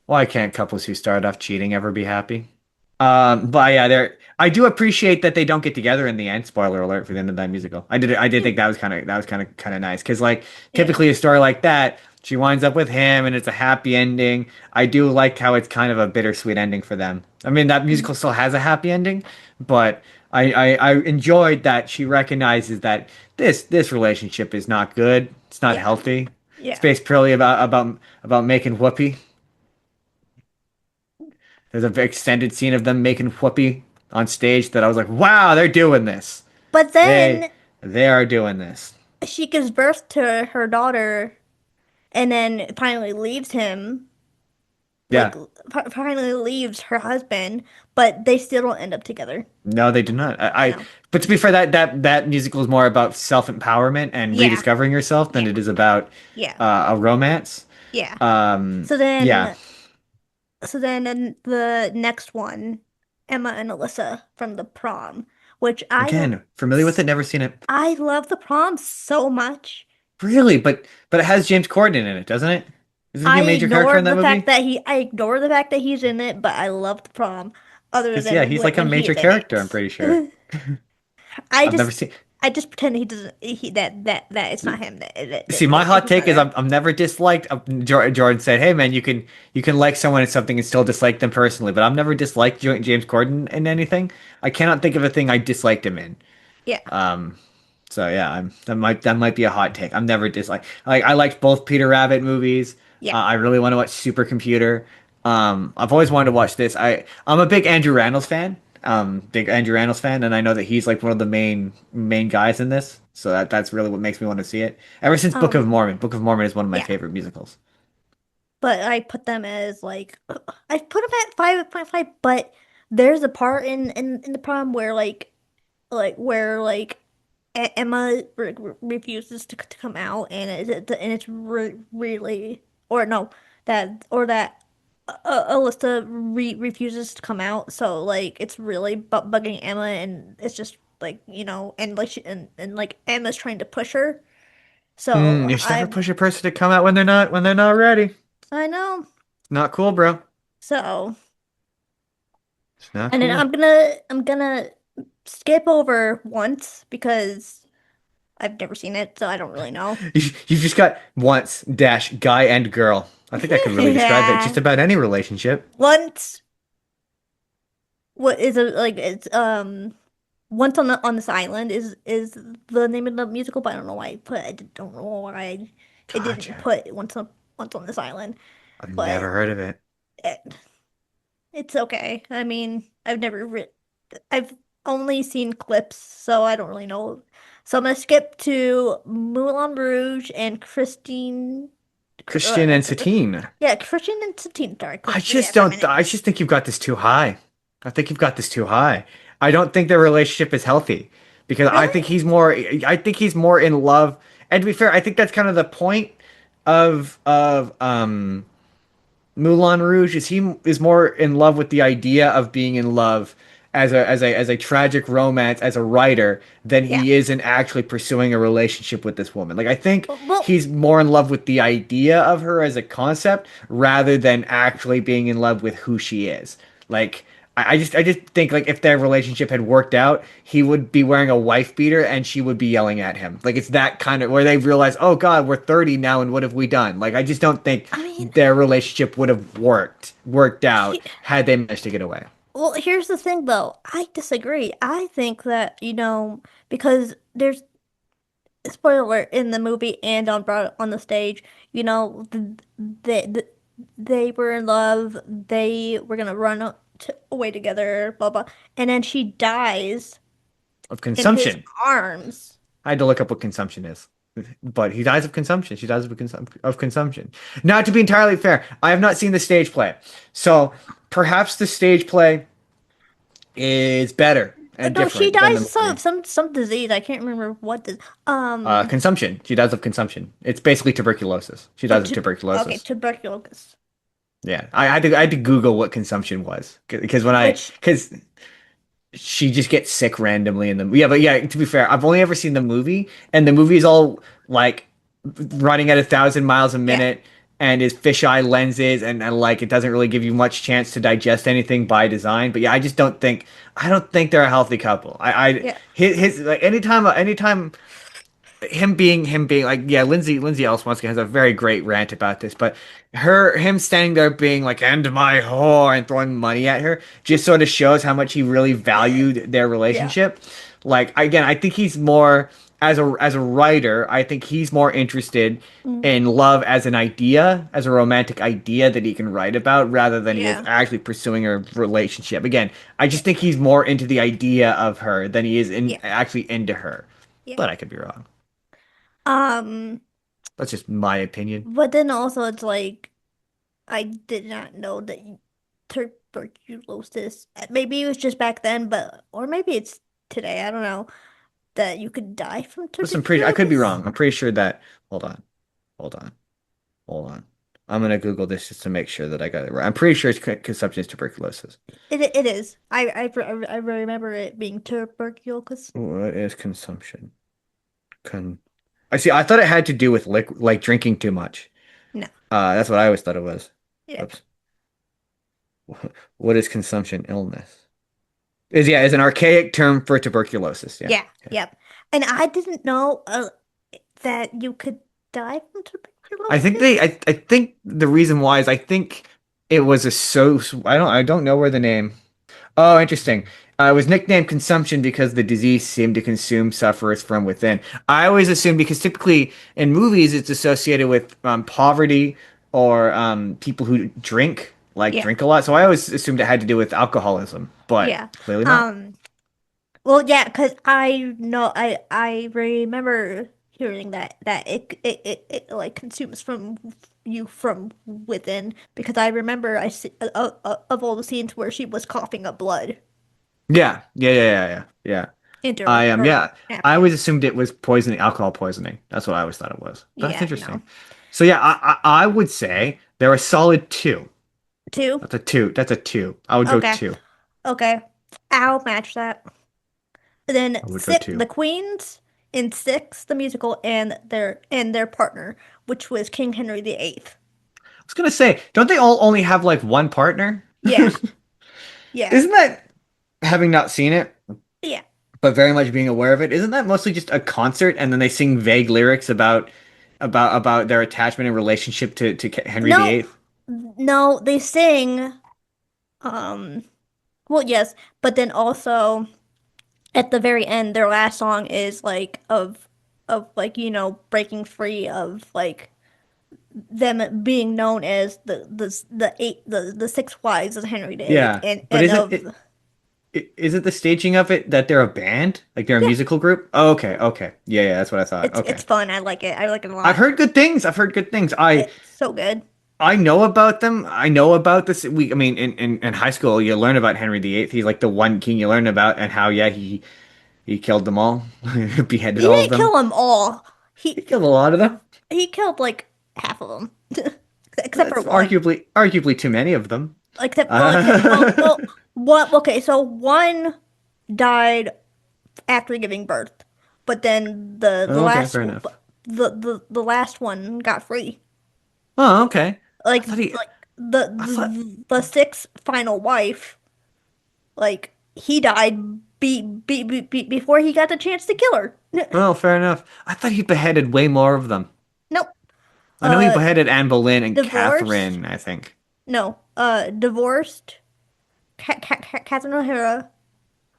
why can't couples who start off cheating ever be happy? But yeah, I do appreciate that they don't get together in the end. Spoiler alert for the end of that musical. I did think that was kind of nice because like Yeah. typically a story like that, she winds up with him and it's a happy ending. I do like how it's kind of a bittersweet ending for them. I mean, that musical still has a happy ending, but I enjoyed that she recognizes that this relationship is not good. It's not Yeah. healthy. It's Yeah. based purely about making whoopee. There's a very extended scene of them making whoopee on stage that I was like, wow, they're doing this. But They then they are doing this. she gives birth to her daughter and then finally leaves him, like Yeah. finally leaves her husband, but they still don't end up together. No, they do not. No. But to be fair, that musical is more about self-empowerment and Yeah. rediscovering yourself than Yeah. it is about Yeah. a romance. Yeah. Um, So yeah. then in the next one, Emma and Alyssa from the prom, which Again, familiar with it, never seen it. I love the prom so much. Really, but it has James Corden in it, doesn't it? Isn't he a major character in that movie? I ignore the fact that he's in it, but I love the prom. Other Because yeah, than he's like a when major he's in character, I'm pretty sure. it, I I've never just seen. I just pretend he doesn't that it's not him See, my that hot he's take not is there. I'm never disliked. Jordan said, "Hey man, you can like someone in something and still dislike them personally, but I've never disliked James Corden in anything. I cannot think of a thing I disliked him in. Yeah. So yeah, that might be a hot take. I'm never disliked. Like I liked both Peter Rabbit movies. Yeah. I really want to watch Supercomputer. I've always wanted to watch this. I'm a big Andrew Rannells fan. Big Andrew Rannells fan, and I know that he's like one of the main guys in this. So that's really what makes me want to see it. Ever since Book of Um, Mormon. Book of Mormon is one of my yeah. favorite musicals. But I put them as like I put them at 5.5, but there's a part in the prom where where Emma refuses to come out, and it's really or no that Alyssa refuses to come out, so like it's really bugging Emma, and it's just like and like and like Emma's trying to push her, so You should never push a person to come out when they're not ready. I know, Not cool, bro. so It's not and then cool. I'm gonna skip over once because I've never seen it, so I don't really know. You've just got once dash guy and girl. I think that could really describe it. Yeah. Just about any relationship. Once, what is it like? It's once on this island is the name of the musical, but I don't know why I don't know why it didn't Gotcha. put once on this island, I've but never heard of it. it, it's okay. I mean, I've only seen clips, so I don't really know. So I'm gonna skip to Moulin Rouge and Christine. Christian and Satine. Yeah, Christian and Satine. Sorry, I couldn't just forget for a don't. minute. I just think you've got this too high. I think you've got this too high. I don't think their relationship is healthy because I think Really? he's more. I think he's more in love. And to be fair, I think that's kind of the point of Moulin Rouge is he is more in love with the idea of being in love as a tragic romance as a writer than Yeah. he is in actually pursuing a relationship with this woman. Like I think Well, he's more in love with the idea of her as a concept rather than actually being in love with who she is. Like I just think like if their relationship had worked out, he would be wearing a wife beater and she would be yelling at him. Like it's that kind of where they realize, oh God, we're 30 now and what have we done? Like I just don't think I mean, their relationship would have worked out he, had they managed to get away. well, here's the thing though. I disagree. I think that, because there's spoiler alert in the movie and on the stage, you know, the they were in love. They were gonna away together, blah blah. And then she dies Of in his consumption. arms. I had to look up what consumption is. But he dies of consumption. She dies of consumption. Now, to be entirely fair, I have not seen the stage play. So perhaps the stage play is better and No, she different than dies the of some movie. some some disease. I can't remember what this. Consumption. She dies of consumption. It's basically tuberculosis. She dies of Okay, tuberculosis. tuberculosis. Yeah, I had to Google what consumption was because Which because she just gets sick randomly in the yeah. But yeah, to be fair, I've only ever seen the movie, and the movie is all like running at 1,000 miles a yeah, minute, and is fisheye lenses, and like it doesn't really give you much chance to digest anything by design. But yeah, I don't think they're a healthy couple. yeah, His like anytime him being like yeah, Lindsay Ellisonski has a very great rant about this, but him standing there being like "end my whore" and throwing money at her just sort of shows how much he really valued their yeah. relationship. Like again, I think he's more as a writer, I think he's more interested Mm, in love as an idea, as a romantic idea that he can write about rather than he is yeah, actually pursuing a relationship. Again, I just think he's more into the idea of her than he is in yeah, actually into her. yeah. But I could be wrong. Um, That's just my opinion. but then also it's like I did not know that tuberculosis. Maybe it was just back then, but or maybe it's today. I don't know that you could die from Listen, I could be tuberculosis. wrong. I'm pretty sure that. Hold on, hold on, hold on. I'm gonna Google this just to make sure that I got it right. I'm pretty sure it's consumption is tuberculosis. It is. I remember it being tuberculosis. What is consumption? Con. I see. I thought it had to do with like drinking too much. No. That's what I always thought it was. Yeah. Oops. What is consumption illness? Is an archaic term for tuberculosis. Yeah. Yeah. Yep. And I didn't know that you could die from tuberculosis. I think the reason why is I think it was I don't know where the name. Oh, interesting. It was nicknamed consumption because the disease seemed to consume sufferers from within. I always assumed because typically in movies it's associated with poverty or people who Yeah. drink a lot. So I always assumed it had to do with alcoholism, but Yeah. clearly not. Um. Well, yeah, because I know I remember hearing that it like consumes from you from within because I remember I see of all the scenes where she was coughing up blood Yeah. into I her, am. her Yeah, I napkin. always assumed it was poisoning, alcohol poisoning. That's what I always thought it was. That's Yeah. interesting. No. So yeah, I would say they're a solid two. Two. That's a two. That's a two. I would go Okay. two. Okay. I'll match that. Then I would go six, two. the Queens in six, the musical, and their partner, which was King Henry VIII. I was gonna say, don't they all only have like one partner? Yeah. Yeah. Isn't that having not seen it, Yeah. but very much being aware of it? Isn't that mostly just a concert and then they sing vague lyrics about their attachment and relationship to Henry No, VIII? no, they sing. Um, well, yes, but then also at the very end, their last song is like of like breaking free of like them being known as the six wives of Henry VIII Yeah, but and of is it the staging of it that they're a band? Like they're a yeah, musical group? Oh, okay. Yeah, that's what I thought. it's Okay. fun. I like it. I like it a I've lot. heard good things. I've heard good things. It's so good. I know about them. I know about this. I mean, in high school, you learn about Henry VIII. He's like the one king you learn about, and how, yeah, he killed them all, beheaded He all of didn't them. kill them all. He killed a lot of them. He killed like half of them, except for That's one. arguably too many of them. Well, Uh, what? Okay, so one died after giving birth, but then okay, fair enough. the last one got free. Oh, okay. I Like thought he. like I thought. the sixth final wife, like he died before he got the chance to kill her. Well, fair enough. I thought he beheaded way more of them. Nope. I know he Uh, beheaded Anne Boleyn and divorced? Catherine, I think. No. Divorced. Catherine O'Hara.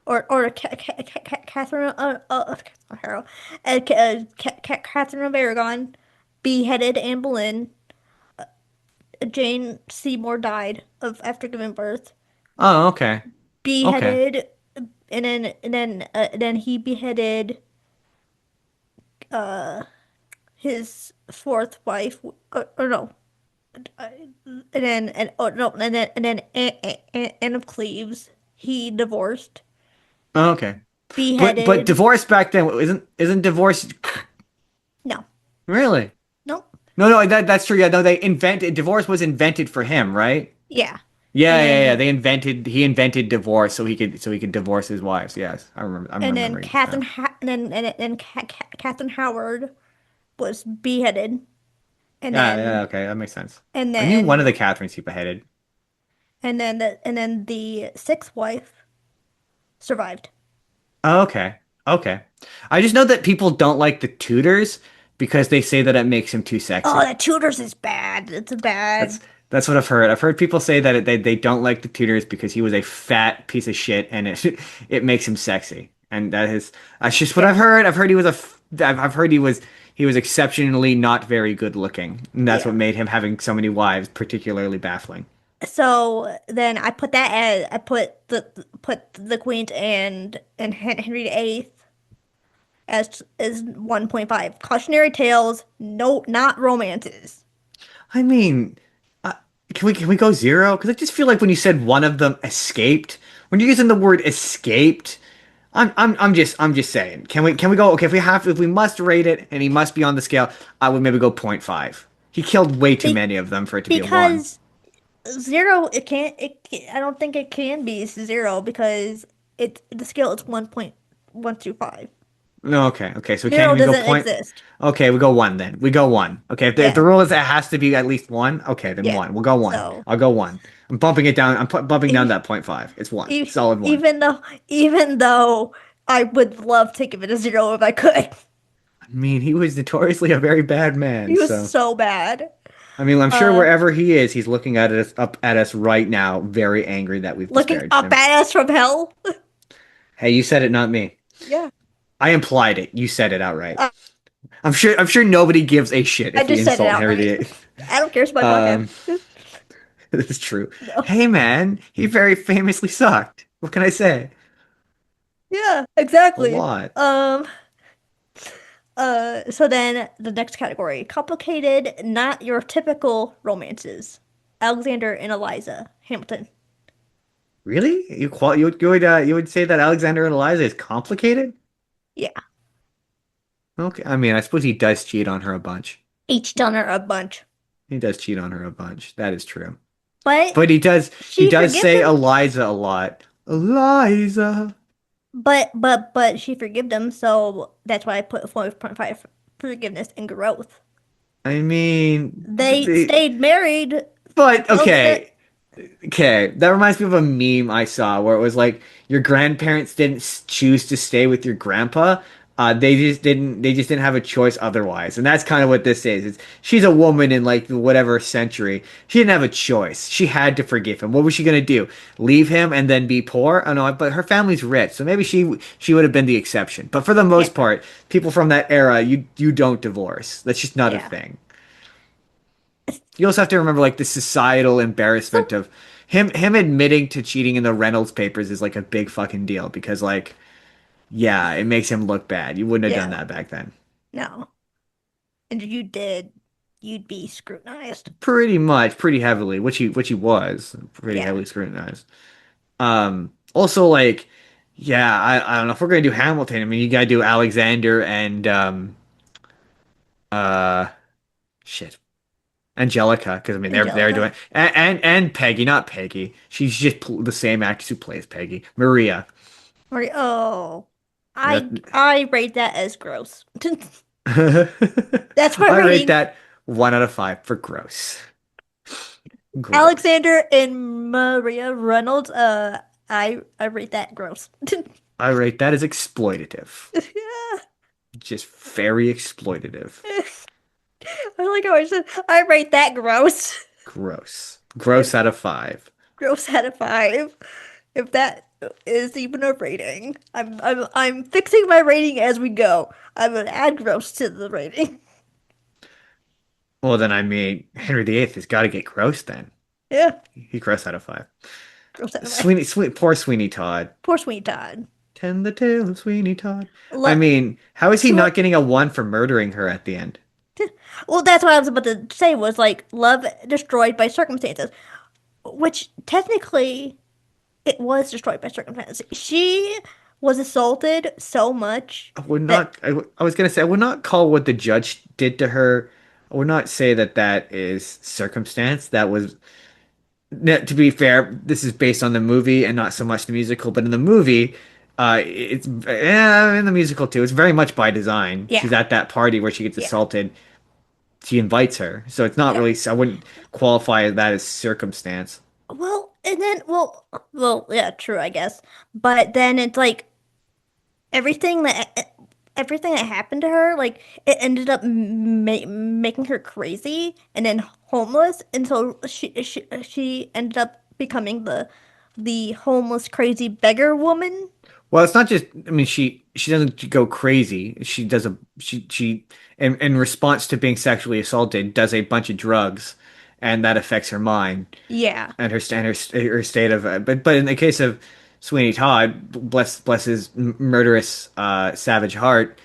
Or Catherine O'Hara. Catherine of Aragon beheaded Anne Boleyn. Jane Seymour died of after giving birth. Oh, okay. Okay. Beheaded, and then he beheaded uh his fourth wife. Or no, and then Anne of Cleves. He divorced, Oh, okay. But beheaded. divorce back then isn't divorce No, really? no, No, that's true. Yeah, no, they invented divorce was invented for him, right? yeah, Yeah. and He invented divorce so he could divorce his wives. Yes, I remember. I'm and then remembering this now. Catherine Howard was beheaded, and Yeah, then okay, that makes sense. and I knew one of then the Catherines he beheaded. and then the sixth wife survived. Oh, okay, okay. I just know that people don't like the Tudors because they say that it makes him too Oh, sexy. the Tudors is bad. It's a That's bad. that's what I've heard. I've heard people say that they don't like the Tudors because he was a fat piece of shit and it makes him sexy. And that's just what Yeah. I've heard. I've heard he was exceptionally not very good looking. And that's what Yeah. made him having so many wives particularly baffling. So then I put that as I put the Queens and Henry VIII as 1.5 cautionary tales. No, not romances. I mean, uh, can we go zero? Because I just feel like when you said one of them escaped, when you're using the word escaped, I'm just saying. Can we go? Okay, if we must rate it and he must be on the scale, I would maybe go 0.5. He killed way too Be- many of them for it to be a one. because zero, I don't think it can be zero because the scale is 1.125. No, okay. So Zero can we go doesn't point? exist. Okay, we go one then. We go one. Okay, if the Yeah, rule is it has to be at least one, okay, then yeah. one. We'll go one. So I'll go one. I'm bumping it down. Bumping down e- that 0.5. It's one. Solid one. even though I would love to give it a zero if I could. I mean, he was notoriously a very bad man, He was so. so bad. I mean, I'm sure Uh, wherever he is, he's looking at us up at us right now, very angry that we've Looking disparaged up him. at us from hell. Hey, you said it, not me. Yeah. I implied it. You said it outright. Uh, I'm sure nobody gives a shit I if we just said it insult Harry the outright. Eighth. I don't care. It's my Um, podcast. this is true. No. Hey, man, he very famously sucked. What can I say? Yeah, A exactly. lot. So then the next category, complicated, not your typical romances. Alexander and Eliza Hamilton. Really? You would say that Alexander and Eliza is complicated? Yeah. Okay. I mean, I suppose he does cheat on her a bunch. Each done her a bunch. He does cheat on her a bunch. That is true. But But he she does forgives say him. Eliza a lot. Eliza. But she forgave them, so that's why I put 4.5 forgiveness and growth. I mean, They stayed married. but Most of it. okay. That reminds me of a meme I saw where it was like your grandparents didn't choose to stay with your grandpa. They just didn't. They just didn't have a choice otherwise, and that's kind of what this is. She's a woman in like whatever century. She didn't have a choice. She had to forgive him. What was she gonna do? Leave him and then be poor? Oh no, but her family's rich, so maybe she would have been the exception. But for the Yeah, most part, people from that era, you don't divorce. That's just not a yeah. thing. You also have to remember like the societal embarrassment So of him admitting to cheating in the Reynolds papers is like a big fucking deal because like yeah, it makes him look bad. You wouldn't have done yeah, that back then. no. And if you did, you'd be scrutinized. Pretty much, pretty heavily, which he was pretty Yeah. heavily scrutinized. Also like yeah, I don't know if we're gonna do Hamilton. I mean, you gotta do Alexander and uh shit. Angelica, because I mean they're Angelica. doing and Peggy, not Peggy. She's just the same actress who plays Peggy. Maria. Oh, I That I rate that as gross. That's my I rate rating. that 1 out of 5 for gross. Gross. Alexander and Maria Reynolds. I rate that gross. I rate that as exploitative. Yeah. Just very exploitative. I like how I said I rate that gross. Gross. Gross out of 5. Gross out of 5. If that is even a rating. I'm fixing my rating as we go. I'm gonna add gross to the rating. Well, then I mean, Henry VIII has got to get gross then. Yeah. He gross out of 5. Gross anyway. Poor Sweeney Todd. Poor Sweet Todd. Tell the tale of Sweeney Todd. I Let, mean, how is he to, not getting a 1 for murdering her at the end? well, that's what I was about to say was like love destroyed by circumstances, which technically it was destroyed by circumstances. She was assaulted so much I would that not. I was gonna say I would not call what the judge did to her. I would not say that that is circumstance. That was, to be fair, this is based on the movie and not so much the musical. But in the movie, it's in the musical too. It's very much by design. yeah, She's at that party where she gets yeah, assaulted. She invites her, so it's not yeah. really. I wouldn't qualify that as circumstance. Well, and then yeah, true, I guess. But then it's like everything that everything that happened to her, like it ended up making her crazy and then homeless, and so she ended up becoming the homeless crazy beggar woman. Well, it's not just. I mean, she doesn't go crazy. She does a she in response to being sexually assaulted does a bunch of drugs, and that affects her mind Yeah. and her state of. But in the case of Sweeney Todd, bless his murderous savage heart,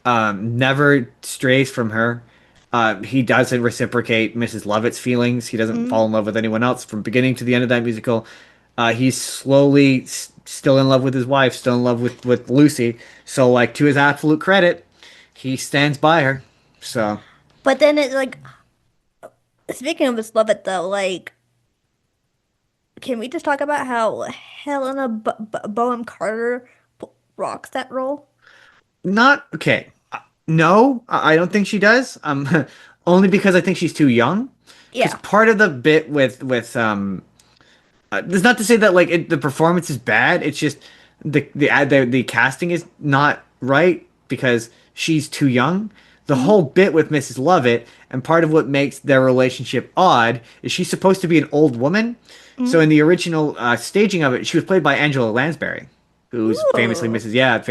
never strays from her. He doesn't reciprocate Mrs. Lovett's feelings. He doesn't Mm. fall in love with anyone else from beginning to the end of that musical. He's slowly still in love with his wife, still in love with Lucy. So, like, to his absolute credit, he stands by her. So, But then it's like speaking of Miss Lovett though, like can we just talk about how Helena Bonham Carter rocks that role? not okay. No, I don't think she does. Only because I think she's too young. Because Yeah. part of the bit it's not to say that like the performance is bad. It's just the casting is not right because she's too young. The Mm-hmm. whole bit with Mrs. Lovett and part of what makes their relationship odd is she's supposed to be an old woman. So in the original staging of it, she was played by Angela Lansbury, who's famously Ooh. Mrs. Yeah.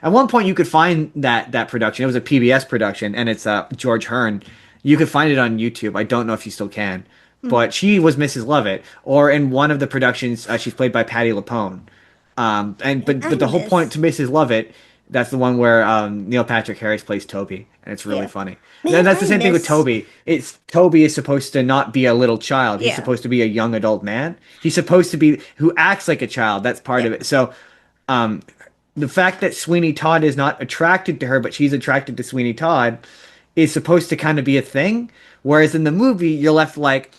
At one point, you could find that production. It was a PBS production, and it's George Hearn. You could find it on YouTube. I don't know if you still can, but she was Mrs. Lovett. Or in one of the productions, she's played by Patti LuPone. And And I but the whole point miss to Mrs. Lovett, that's the one where Neil Patrick Harris plays Toby, and it's really yeah. funny. And Man, that's the I same thing with miss Toby. It's Toby is supposed to not be a little child. He's yeah. supposed to be a young adult man. He's supposed to be who acts like a child. That's part Yeah. of it. So, um, the fact that Sweeney Todd is not attracted to her, but she's attracted to Sweeney Todd, is supposed to kind of be a thing. Whereas in the movie, you're left like,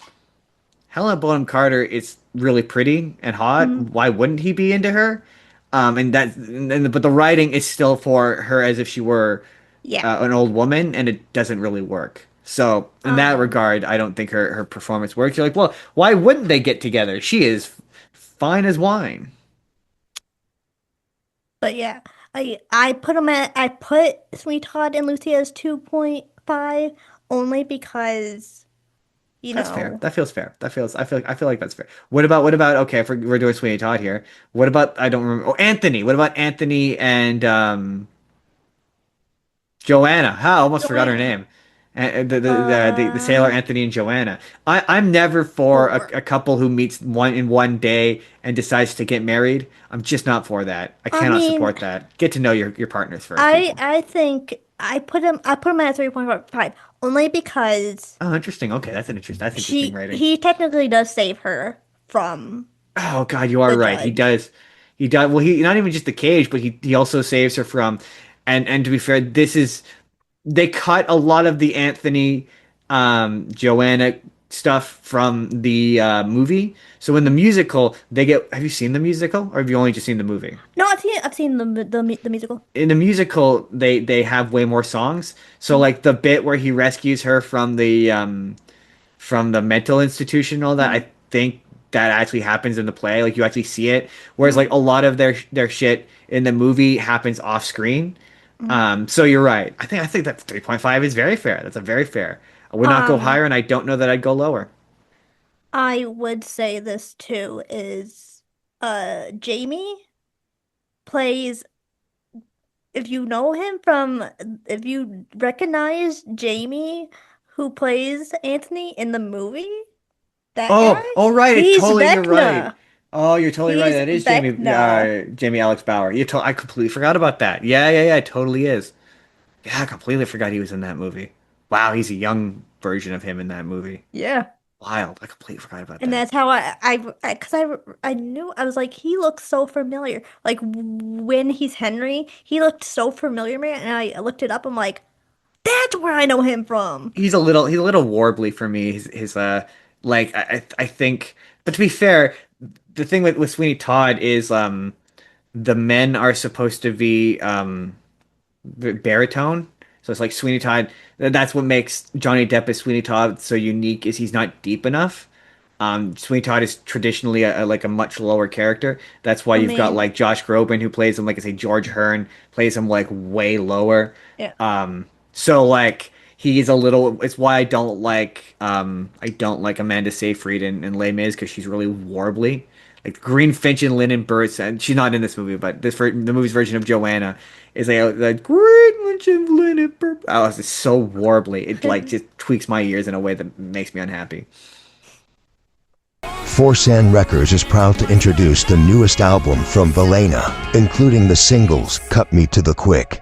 Helena Bonham Carter is really pretty and hot. Mhm. Why wouldn't he be into her? But the writing is still for her as if she were Yeah. an old woman, and it doesn't really work. So in that Um regard, I don't think her performance works. You're like, well, why wouldn't they get together? She is fine as wine. but yeah. I put Sweet Todd and Lucy as 2.5 only because you That's fair. know That feels fair. I feel like that's fair. What about okay, if we're doing Sweeney Todd here. What about I don't remember. Oh, Anthony. What about Anthony and Joanna? I almost forgot her Joanna. name. And the sailor Uh Anthony and Joanna. I'm never for four. a couple who meets one day and decides to get married. I'm just not for that. I I cannot mean, support that. Get to know your partners first, people. I think I put him at 3.5 only because Oh, interesting. Okay, that's interesting writing. he technically does save her from Oh God, you are the right. He judge. does. He does. Well, he not even just the cage, but he also saves her from. And to be fair, this is they cut a lot of the Anthony, Joanna stuff from the movie. So in the musical, they get. Have you seen the musical, or have you only just seen the movie? No, I've seen the musical. In the musical, they have way more songs. So Mhm. like the bit where he rescues her from the mental institution and all that, Mhm. I think that actually happens in the play. Like you actually see it. Whereas Mhm. like a lot of their shit in the movie happens off screen. Mhm. So you're right. I think that 3.5 is very fair. That's a very fair. I would not go Um, higher, and I don't know that I'd go lower. I would say this too is Jamie plays if you know him from if you recognize Jamie who plays Anthony in the movie? That guy? Oh, right. It's He's totally, you're right. Vecna. Oh, you're totally right. He's That is Vecna. Jamie Alex Bauer. I completely forgot about that. Yeah. It totally is. Yeah, I completely forgot he was in that movie. Wow, he's a young version of him in that movie. Yeah. Wild. I completely forgot about And that. that's how because I knew, I was like, he looks so familiar. Like when he's Henry, he looked so familiar, man. And I looked it up. I'm like, that's where I know him from. He's a little warbly for me. His like I think, but to be fair, the thing with Sweeney Todd is the men are supposed to be baritone. So it's like Sweeney Todd. That's what makes Johnny Depp as Sweeney Todd so unique is he's not deep enough. Sweeney Todd is traditionally like a much lower character. That's why I you've got mean, like Josh Groban who plays him, like I say, George Hearn plays him like way lower. yeah. So like he's a little. It's why I don't like Amanda Seyfried in Les Mis because she's really warbly. Like Green Finch and Lynn Burts, and she's not in this movie, but the movie's version of Joanna is like Green Finch and Lynn Burts. Oh, it's so warbly. It like just tweaks my ears in a way that makes me unhappy. Forsan Records is proud to introduce the newest album from Velena, including the singles Cut Me to the Quick,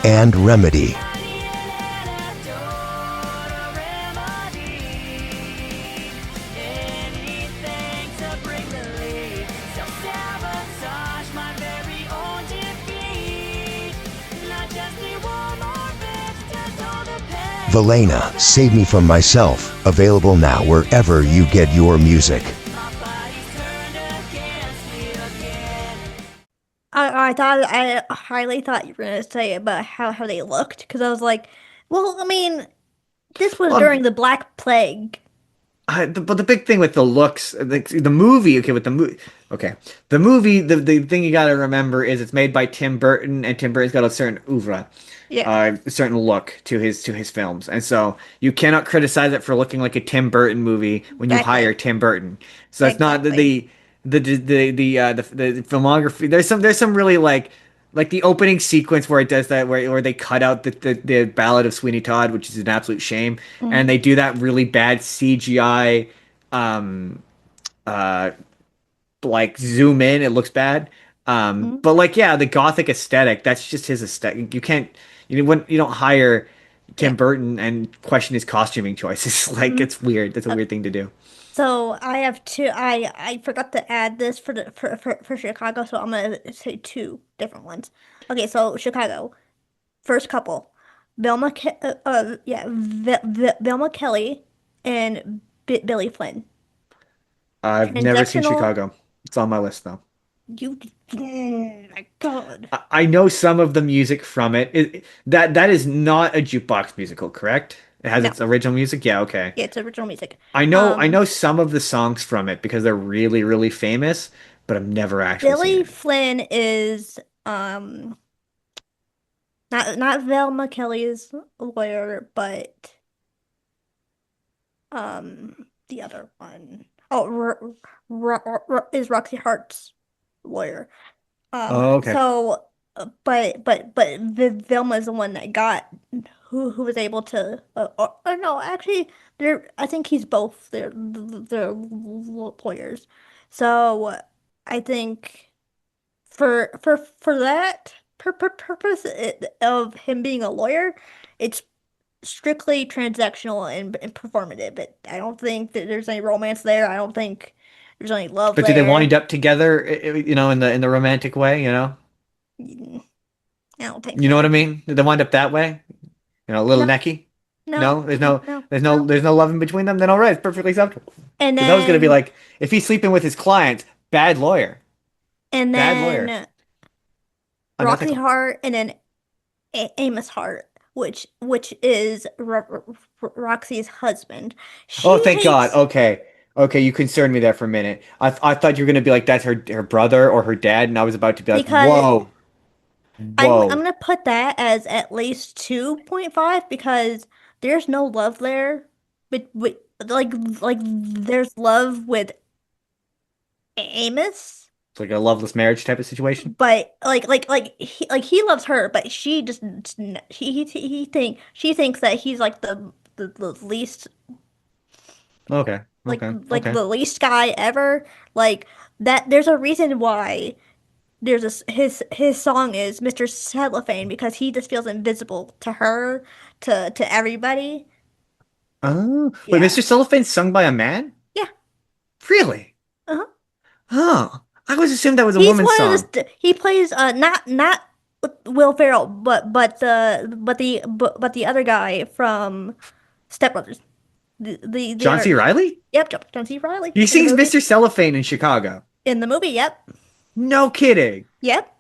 and Remedy. Velena, Save Me From Myself, available now wherever you get your music. I highly thought you were gonna say about how they looked because I was like, well, I mean, this was Well, during the Black Plague. but the big thing with the looks, the movie, okay, with the movie, the thing you got to remember is it's made by Tim Burton, and Tim Burton's got a certain oeuvre, Yeah, a certain look to his films, and so you cannot criticize it for looking like a Tim Burton movie when you hire exactly, Tim Burton. So that's not exactly. the filmography. There's some really like the opening sequence where it does that where they cut out the Ballad of Sweeney Todd, which is an absolute shame, and Mhm. they do that really bad CGI um uh like zoom in, it looks bad. Mhm. But like yeah, the gothic aesthetic, that's just his aesthetic. You don't hire Yeah. Tim Burton and question his costuming choices. Like Mhm. it's weird. That's a Uh, weird thing to do. So I have two. I forgot to add this for for Chicago, so I'm gonna say two different ones. Okay, so Chicago, first couple, Velma Kelly and Billy Flynn. I've never seen Transactional. Chicago. It's on my list though. You, my God. I know some of the music from it. That is not a jukebox musical, correct? It has No, its original music. Yeah, okay. yeah, it's original music. I Um, know some of the songs from it because they're really, really famous, but I've never actually seen Billy it. Flynn is not Velma Kelly's lawyer, but the other one. Oh, is Roxy Hart's lawyer. Oh, okay. So, but Velma is the one that got who was able to. No, actually, they're. I think he's both. They're lawyers. So, I think for that purpose of him being a lawyer, it's strictly transactional and performative. But I don't think that there's any romance there. I don't think there's any love But do they there. wind up together, in the romantic way, you know? Mm, I don't think You know what I so. mean? Do they wind up that way? You know, a little No, necky? no, No, no, no. there's no love in between them. Then all right, it's perfectly acceptable. And Because I was gonna be then like, if he's sleeping with his client, bad lawyer, and bad lawyer, then Roxy unethical. Hart and then Amos Hart, which is Roxy's husband. Oh, She thank God. hates. Okay. Okay, you concerned me there for a minute. I thought you were gonna be like that's her brother or her dad, and I was about to be like, because whoa, I'm whoa. gonna put that as at least 2.5 because there's no love there. But like there's love with Amos, It's like a loveless marriage type of situation. but he loves her, but she just she thinks that he's like the least Okay, like okay, like okay. the least guy ever. Like that there's a reason why there's his song is Mr. Cellophane because he just feels invisible to her, to everybody. Oh, wait, Yeah. Mr. Cellophane's sung by a man? Yeah. Really? Uh-huh. Oh, I always assumed that was a He's woman's one of song. the he plays not Will Ferrell, but the other guy from Step Brothers. The John other C. Riley? Yep, John C. Riley He in the sings movie. Mr. Cellophane in Chicago. In the movie, yep. No kidding. Yep.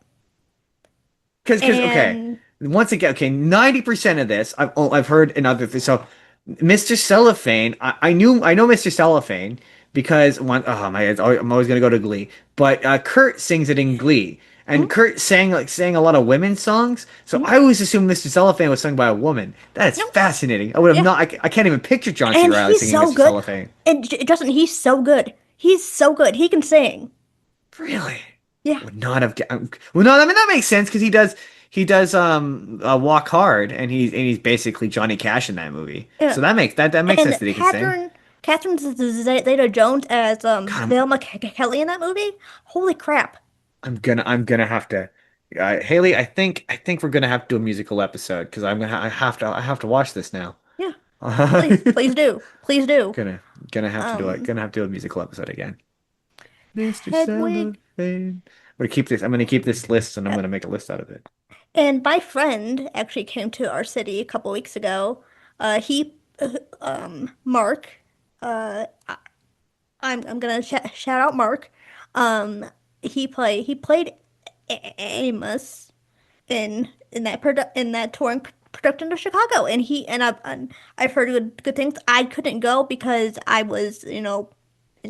Because okay, And once again, okay, 90% of this I've heard in other things. So, Mr. Cellophane, I know Mr. Cellophane because oh my, I'm always gonna go to Glee, but Kurt sings it in Glee, and mhm, Kurt sang a lot of women's songs. So mhm. I always assumed Mr. Cellophane was sung by a woman. That is No, fascinating. I would have yeah. not. I can't even picture John C. And Riley he's singing so Mr. good. Cellophane. And Justin, he's so good. He's so good. He can sing. Really? Yeah. Would not have. Well, no, I mean that makes sense because he does Walk Hard, and he's basically Johnny Cash in that movie. Yeah. So that makes sense And that he can sing. Catherine Zeta-Jones as God, Velma Kelly in that movie. Holy crap. I'm gonna have to. Haley, I think we're gonna have to do a musical episode because I have to watch this now. Yeah. gonna Please do. Please do. gonna have to do it. Um, Gonna have to do a musical episode again. Mr. Hedwig Cellophane. I'm gonna keep this list and I'm gonna make a list out of it. and my friend actually came to our city a couple weeks ago. He Mark. I- I'm gonna shout out Mark. Um, he played Amos in that touring production of Chicago, and I've heard good things. I couldn't go because I was in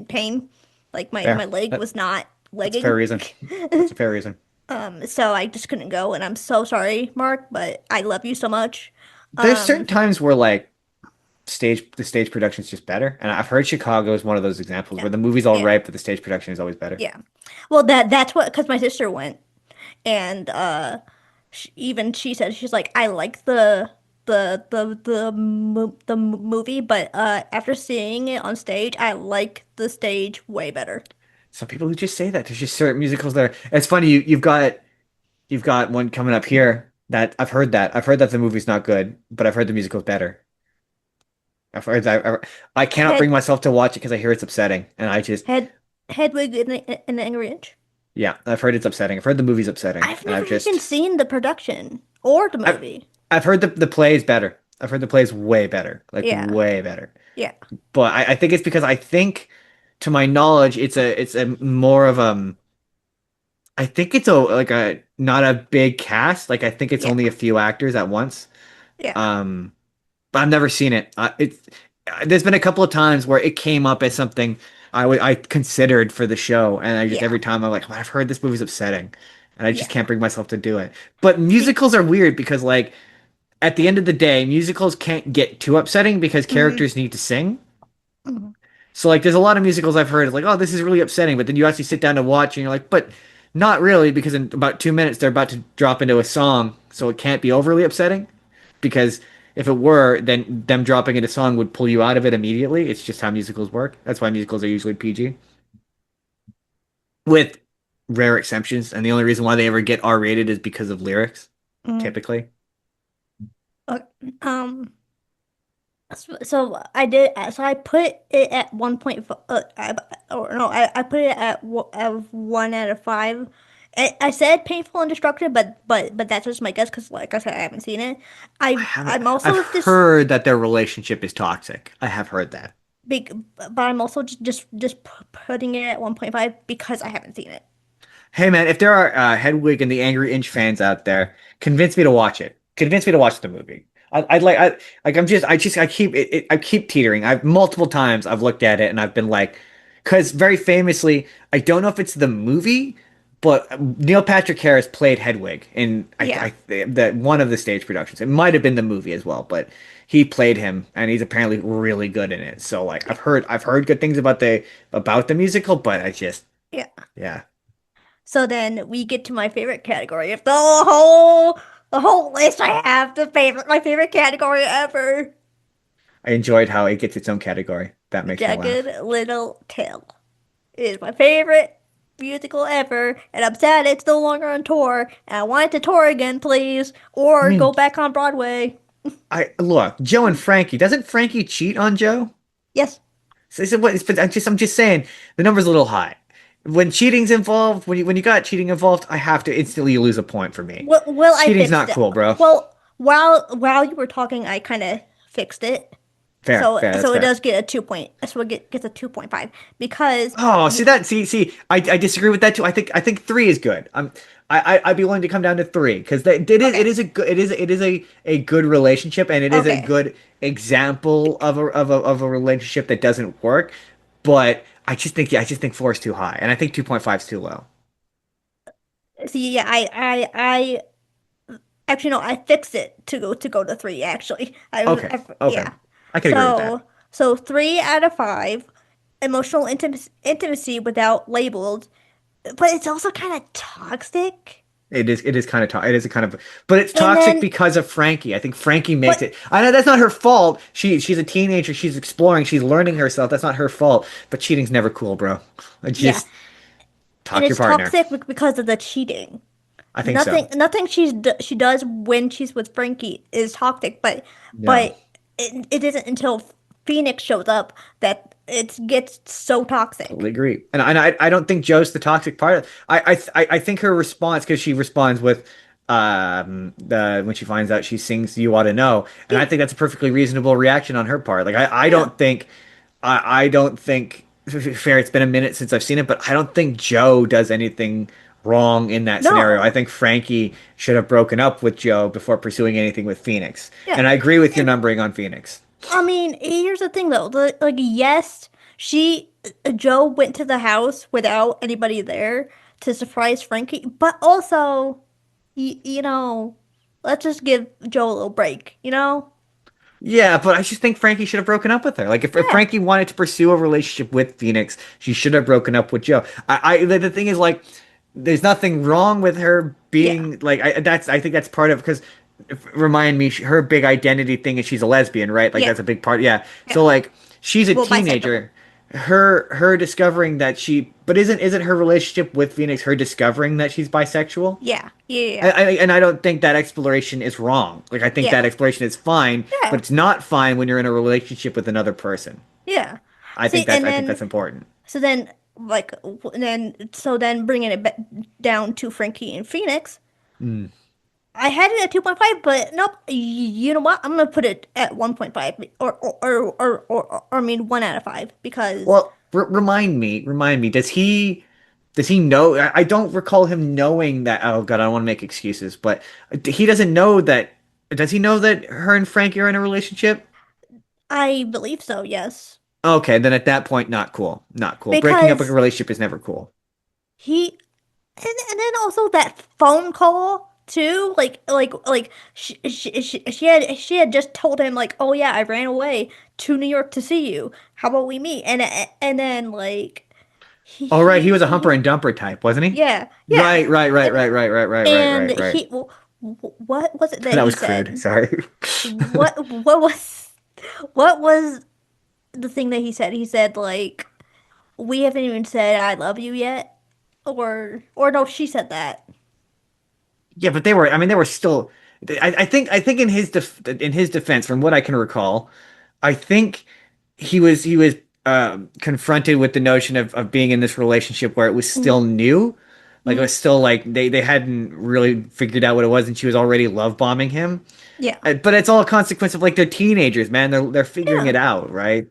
pain, like my Fair. leg was not That's a fair legging. reason. That's a fair reason. So I just couldn't go, and I'm so sorry, Mark, but I love you so much. There's certain Um, times where like the stage production is just better, and I've heard Chicago is one of those examples yeah, where the movie's all yeah, right, but the stage production is always better. yeah. Well, that's what because my sister went, and even she said she's like I like the movie, but after seeing it on stage, I like the stage way better. Some people who just say that. There's just certain musicals there. It's funny you've got one coming up here that I've heard that. I've heard that the movie's not good, but I've heard the musical's better. I've heard that. I cannot Head bring myself to watch it because I hear it's upsetting, and I just head Hedwig in the Angry Inch. yeah, I've heard it's upsetting. I've heard the movie's upsetting, I've and never I've even just seen the production or the I've movie. I've heard the play is better. I've heard the play is way better, like Yeah, way better. yeah, But I think it's because I think, to my knowledge, it's a more of I think it's a like a not a big cast. Like I think it's yeah, only a few actors at once. yeah, Um, but I've never seen it. There's been a couple of times where it came up as something I considered for the show, and I just yeah, every time I'm like, "Man, I've heard this movie's upsetting, and I just yeah. can't bring myself to do it. But Be musicals are weird because like at the end of the day, musicals can't get too upsetting because mhm, characters need to sing. mhm. So like there's a lot of musicals I've heard, it's like, oh, this is really upsetting, but then you actually sit down to watch and you're like, but not really, because in about 2 minutes they're about to drop into a song, so it can't be overly upsetting. Because if it were, then them dropping into song would pull you out of it immediately. It's just how musicals work. That's why musicals are usually PG. With rare exceptions, and the only reason why they ever get R rated is because of lyrics, Mhm. typically. Uh, Um, so I did. So I put it at 1.5. Or no, I put it at 1 out of 5. I said painful and destructive, but that's just my guess because, like I said, I haven't seen it. I haven't. I'm I've also just heard that their relationship is toxic. I have heard that. big, but I'm also just putting it at 1.5 because I haven't seen it. Hey man, if there are Hedwig and the Angry Inch fans out there, convince me to watch it. Convince me to watch the movie. I keep teetering. I've multiple times I've looked at it and I've been like, because very famously, I don't know if it's the movie, but Neil Patrick Harris played Hedwig in Yeah. that one of the stage productions. It might have been the movie as well, but he played him, and he's apparently really good in it. So like I've heard good things about the musical, but I just Yeah. yeah. So then we get to my favorite category of the whole list. I have my favorite category ever. I enjoyed how it gets its own category. That makes me laugh. Jagged Little Pill. It is my favorite musical ever, and I'm sad it's no longer on tour. And I want it to tour again, please, or I mean, go back on Broadway. I look, Joe and Frankie. Doesn't Frankie cheat on Joe? Yes. So I said, what? But I'm just saying the number's a little high. When cheating's involved, when you got cheating involved, I have to instantly lose a point for me. Well, I Cheating's fixed not it. cool, bro. Well, while you were talking, I kind of fixed it. Fair, So fair, that's so it fair. does get a 2 point. So it gets a 2.5 because Oh, see, I disagree with that too. I think three is good. I'd be willing to come down to three because it is a good a good relationship, and it is a Okay. good example of a relationship that doesn't work. But I just think four is too high, and I think 2.5 is too low. see, yeah, I actually no, I fixed it to go to three. Actually, Okay, okay, yeah. I can agree with that. So 3 out of 5, emotional intimacy without labels, but it's also kind of toxic. It is kind of it is a kind of, but it's And toxic then, because of Frankie. I think Frankie makes but it. I know that's not her fault. She's a teenager. She's exploring. She's learning herself. That's not her fault. But cheating's never cool, bro. yeah, Just and talk to your it's partner. toxic because of the cheating. I think so. Nothing she does when she's with Frankie is toxic, No. but it isn't until Phoenix shows up that it gets so toxic. Totally agree. And I don't think Joe's the toxic part. I think her response, because she responds with the when she finds out she sings "You Ought to Know," and I think that's a perfectly reasonable reaction on her part. Like I Yeah. don't think I don't think fair. It's been a minute since I've seen it, but I don't think Joe does anything wrong in that scenario. I No. think Frankie should have broken up with Joe before pursuing anything with Phoenix. Yeah. And I agree with your And numbering on Phoenix. I mean, here's the thing though. Like, yes, Joe went to the house without anybody there to surprise Frankie, but also, you know, let's just give Joe a little break, you know? Yeah, but I just think Frankie should have broken up with her. Like, if Yeah. Frankie wanted to pursue a relationship with Phoenix, she should have broken up with Joe. The thing is, like, there's nothing wrong with her Yeah. being like I think that's part of because remind me her big identity thing is she's a lesbian, right? Like Yeah. that's a big part. Yeah. Yeah. So like she's a Well, bisexual. teenager. Her discovering that but isn't her relationship with Phoenix her discovering that she's bisexual? Yeah. Yeah. And I don't think that exploration is wrong. Like I think Yeah. that exploration is fine, Yeah. but it's not fine when you're in a relationship with another person. Yeah. I think See, and I think then that's important. so then like then bringing it down to Frankie and Phoenix. Mm. I had it at 2.5, but nope. You know what? I'm gonna put it at 1.5, or I mean 1 out of 5 because Well, remind me. Does he know? I don't recall him knowing that. Oh God, I don't want to make excuses, but he doesn't know that. Does he know that her and Frankie are in a relationship? I believe so. Yes, Okay, then at that point, not cool. Not cool. Breaking up a because relationship is never cool. he and then also that phone call too. Like she had just told him like, oh yeah, I ran away to New York to see you. How about we meet? And then like All right, he was a humper and dumper type, wasn't he? yeah, yeah. And Right. what was it that That he was said? crude. Sorry. What was the thing that he said? He said like we haven't even said I love you yet, or no, she said that. Yeah, but they were. I mean, they were still. I think in his defense, from what I can recall, I think he was confronted with the notion of being in this relationship where it was still Mhm. new, like it Mhm. was still like they hadn't really figured out what it was, and she was already love bombing him. Yeah, But it's all a consequence of like they're teenagers, man. They're figuring yeah, it out, right?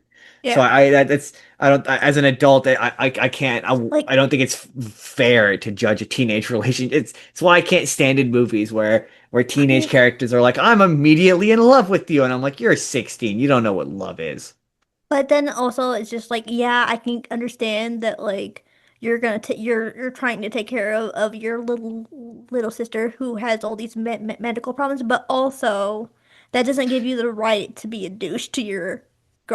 So Yeah. that's I don't as an adult I can't Like I don't think it's fair to judge a teenage relationship. It's why I can't stand in movies where I teenage mean, characters are like, I'm immediately in love with you, and I'm like, you're 16, you don't know what love is. but then also it's just like, yeah, I can understand that like you're trying to take care of your little sister who has all these medical problems, but also that doesn't give you the right to be a douche to your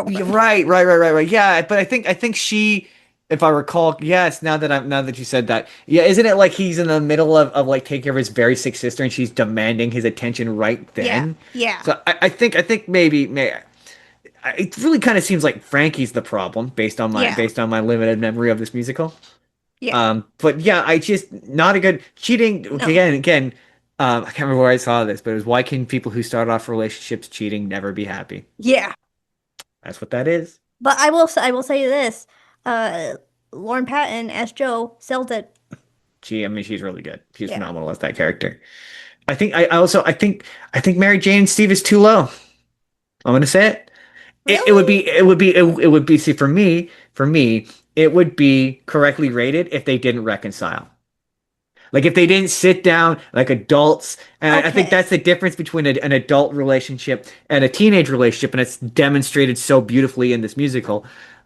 Yeah, girlfriend. right. Yeah, but I think she, if I recall, yes. Now that you said that, yeah, isn't it like he's in the middle of like taking care of his very sick sister, and she's demanding his attention right Yeah. then. Yeah. So I think maybe it really kind of seems like Frankie's the problem Yeah. based on my limited memory of this musical. Yeah. But yeah, I just not a good cheating No. again. I can't remember where I saw this, but it was why can people who start off relationships cheating never be happy? Yeah. That's what that is. But I will say this. Uh Lauren Patton as Joe sells it. I mean, she's really good. She's Yeah. phenomenal as that character. I think Mary Jane and Steve is too low. I'm gonna say it. Really? It would be, see, for me, it would be correctly rated if they didn't reconcile. Like if they didn't sit down like adults, and I think Okay. that's the difference between an adult relationship and a teenage relationship, and it's demonstrated so beautifully in this musical,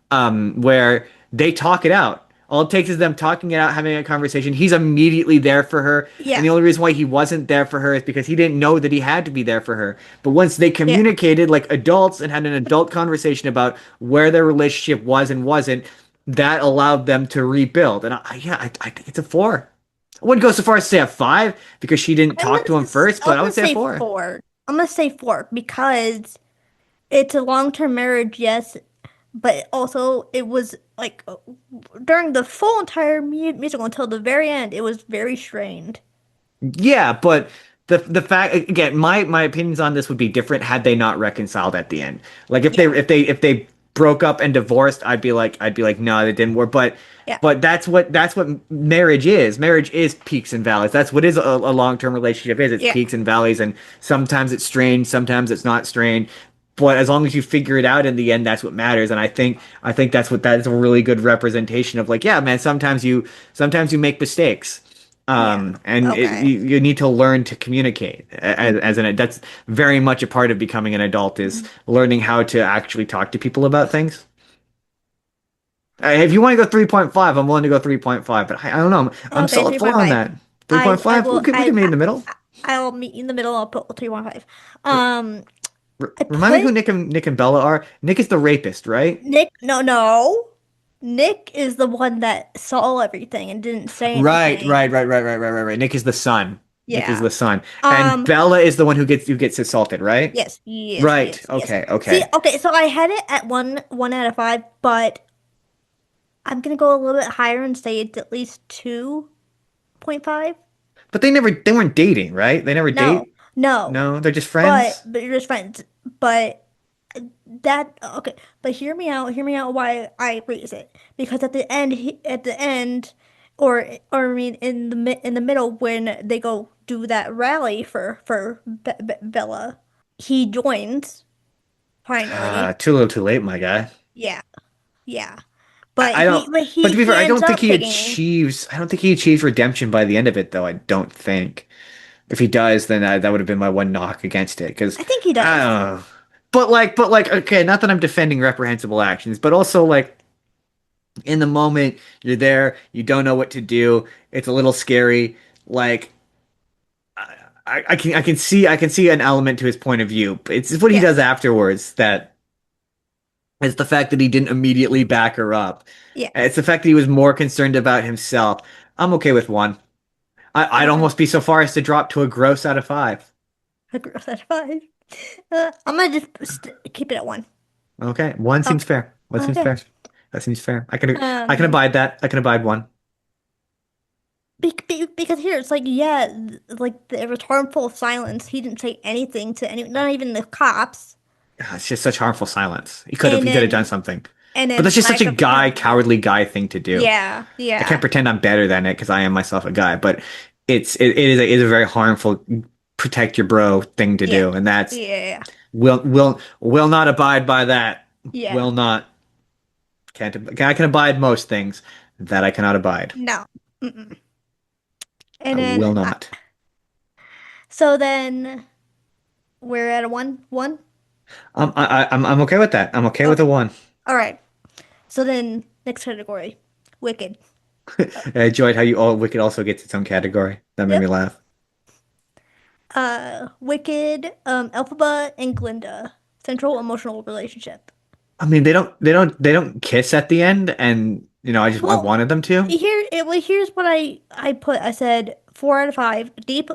where they talk it out. All it takes is them talking it out, having a conversation. He's immediately there for her, and Yeah. the only reason why he wasn't there for her is because he didn't know that he had to be there for her. But once they Yeah. communicated like adults and had an adult conversation about where their relationship was and wasn't, that allowed them to rebuild. And I think it's a 4. I wouldn't go so far as to say a 5 because she didn't talk to him first, but I'm I gonna would say a say 4. 4. I'm gonna say 4 because it's a long-term marriage, yes, but also it was like during the full entire musical until the very end, it was very strained. Yeah, but the fact again, my opinions on this would be different had they not reconciled at the end. Like Yeah. if they broke up and divorced, I'd be like no, it didn't work. Yeah. But that's what marriage is. Marriage is peaks and valleys. That's what is a long-term relationship is. It's Yeah. peaks and valleys, and sometimes it's strained, sometimes it's not strained. But as long as you figure it out in the end, that's what matters. And I think that's a really good representation of like, yeah, man, sometimes you make mistakes. Yeah. And Okay. you need to learn to communicate as an that's very much a part of becoming an adult is learning how to actually talk to people about things. If you want to go 3.5, I'm willing to go 3.5, but I don't know. I'm Okay, still at 4 on 3.5. that. I 3.5, will we can meet in the middle. I'll meet in the middle. I'll put 3.5. I Remind me who put Nick and Bella are. Nick is the rapist, right? Nick. No. Nick is the one that saw everything and didn't say anything. Right. Nick is the son. Nick is Yeah. the son. And Um. Bella is the one who gets assaulted, right? Yes. Yes. Right. Yes. Yes. See. Okay. Okay. So I had it at one out of 5, but I'm gonna go a little bit higher and say it's at least 2.5. But they weren't dating, right? They never No. date? No. No, they're just But friends? you're just friends. But that okay. But hear me out. Hear me out. Why I raise it because at the end, or I mean in the middle when they go do that rally for Bella, he joins finally. Too little too late, my guy. Yeah, yeah. I don't But but to be fair, he ends up picking. I don't think he achieves redemption by the end of it though, I don't think. If he does, then that would have been my one knock against it because I think he I does. don't know. But like, okay, not that I'm defending reprehensible actions, but also like in the moment, you're there, you don't know what to do. It's a little scary. Like I can see an element to his point of view. It's what he Yeah, does afterwards that it's the fact that he didn't immediately back her up. yeah. It's the fact that he was more concerned about himself. I'm okay with 1. I'd Okay. almost be so far as to drop to a gross out of 5. A gross out of 5. I'm gonna just keep it at 1. Okay, 1 seems Okay. fair. 1 seems Okay. fair. That seems fair. I can Um. abide that. I can abide 1. Because here it's like, yeah, like there was harmful silence. He didn't say anything to any, not even the cops. It's just such harmful silence. He could have And he could have then done something. and But then that's just such lack a of cowardly guy thing to do. yeah, I can't yeah, pretend I'm better than it because I am myself a guy, but it is a very harmful protect your bro thing to yeah, do, and that's yeah, will not abide by that. yeah. Will not. I can abide most things that I cannot abide. No. Mm-mm. I And then will not. so then we're at a one. I'm okay with that. I'm okay with a one. All right. So then next category, Wicked. I enjoyed how Wicked also gets its own category. That made Yep. me laugh. Wicked, Elphaba and Glinda. Central emotional relationship. I mean, they don't kiss at the end, and I Well, wanted them to. Here's what I put. I said 4 out of 5. Deep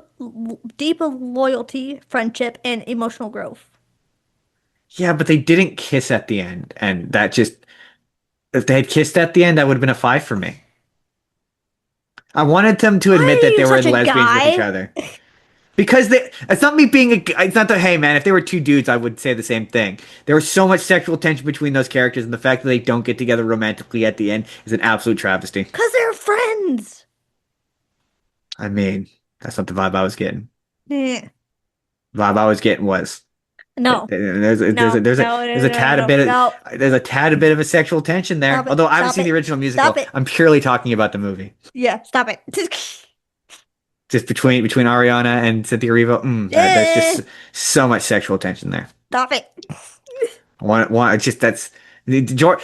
loyalty, friendship, and emotional growth. Yeah, but they didn't kiss at the end, and that just if they had kissed at the end, that would have been a 5 for me. I wanted them to Why admit are that you they were such a lesbians with each guy? other. Because it's not me being it's not that, hey man, if they were two dudes, I would say the same thing. There was so much sexual tension between those characters, and the fact that they don't get together romantically at the end is an absolute travesty. Because they're friends. I mean, that's not the vibe I was getting. Eh. Vibe I was getting was No. there's a tad bit of a sexual tension there. Stop it. Although I haven't Stop seen it. the original musical, Stop it. I'm purely talking about the movie. Yeah, stop it. Just between Ariana and Cynthia Erivo, that's just so much sexual tension there. Stop it.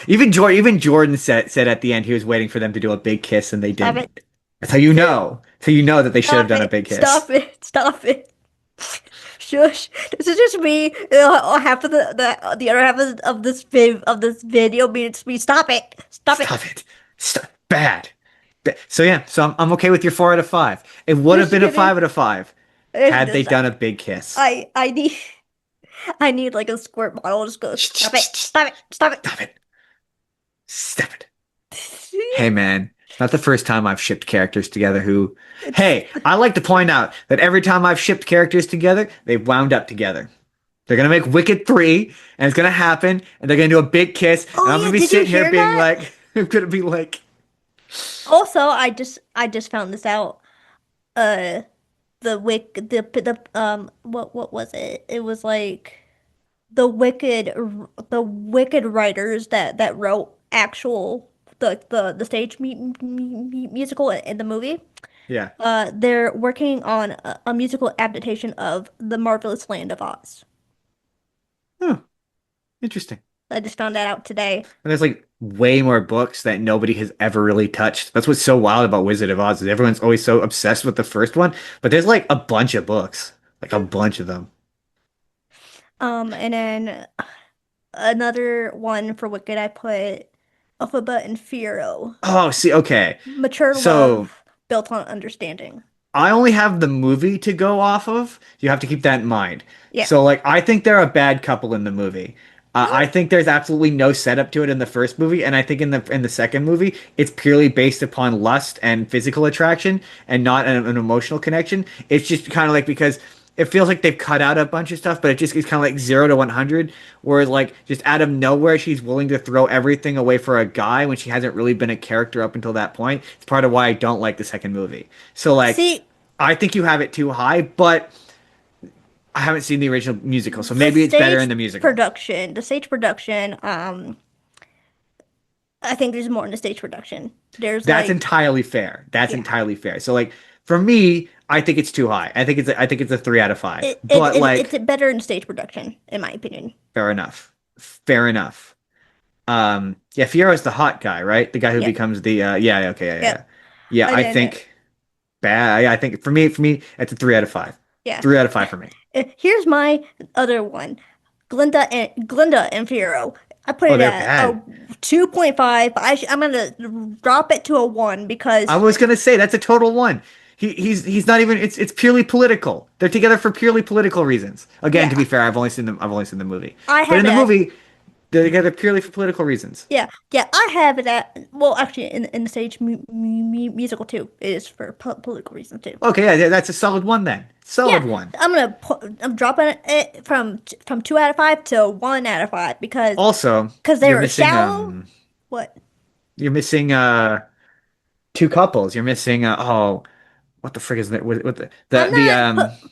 Even Jordan said at the end he was waiting for them to do a big kiss and they Stop didn't. it. That's how you know. So you know that they should have done a big kiss. Stop it. Stop it. Shush. This is just me. Half of the other half of this video means me. Stop it. Stop it. Stop it. Stop. Bad. So yeah, I'm okay with your 4 out of 5. It would have been a 5 out of 5 had they done a big kiss. I need like a squirt bottle. Just go. Stop it. Stop it. Stop it. Stop it. Stop it. Hey man, it's not the first time I've shipped characters together who. Hey, I like to point out that every time I've shipped characters together, they've wound up together. They're gonna make Wicked 3, and it's gonna happen, and they're gonna do a big kiss, and I'm gonna be sitting here being like, I'm gonna be like. Also, I just found this out. What was it? It was like the Wicked writers that wrote actual the stage musical in the movie. Yeah. They're working on a musical adaptation of The Marvelous Land of Oz. Oh, interesting. I just found that out today. And there's like way more books that nobody has ever really touched. That's what's so wild about Wizard of Oz is everyone's always so obsessed with the first one, but there's like a bunch of books, like a bunch of them. And then another one for Wicked, I put Elphaba and Firo. Oh, see, okay. Mature So- love built on understanding. I only have the movie to go off of. You have to keep that in mind. Yeah. So like I think they're a bad couple in the movie. I think there's absolutely no setup to it in the first movie, and I think in the second movie, it's purely based upon lust and physical attraction, and not an emotional connection. It's just kind of like because it feels like they've cut out a bunch of stuff, but it just is kind of like 0 to 100, whereas like just out of nowhere, she's willing to throw everything away for a guy when she hasn't really been a character up until that point. It's part of why I don't like the second movie. So like, See, I think you have it too high, but I haven't seen the original musical, so maybe it's better in the musical. The stage production, I think there's more in the stage production. That's entirely fair. That's entirely fair. So like for me, I think it's too high. I think it's a 3 out of 5. It's better in stage production, in my opinion. Fair enough. Fair enough. Yeah, Fiero's the hot guy, right? The guy who becomes the yeah. I think bad. I think for me, it's a 3 out of 5. Yeah. 3 out of 5 for me. Here's my other one, Glinda and Fiero. I put it at a 2.5. I'm gonna drop it to a 1 because I was gonna say that's a total 1. He's not even. It's purely political. They're together for purely political reasons. Again, to be fair, I've only seen the movie. But in the movie, they're together purely for political reasons. Yeah. I have it at actually in the stage musical too. It is for political reasons too. Okay, yeah, that's a solid 1 then. Solid 1. I'm dropping it from 2 out of 5 to 1 out of 5 because they were missing, shallow. What? You're missing 2 couples. You're missing what the frick is that?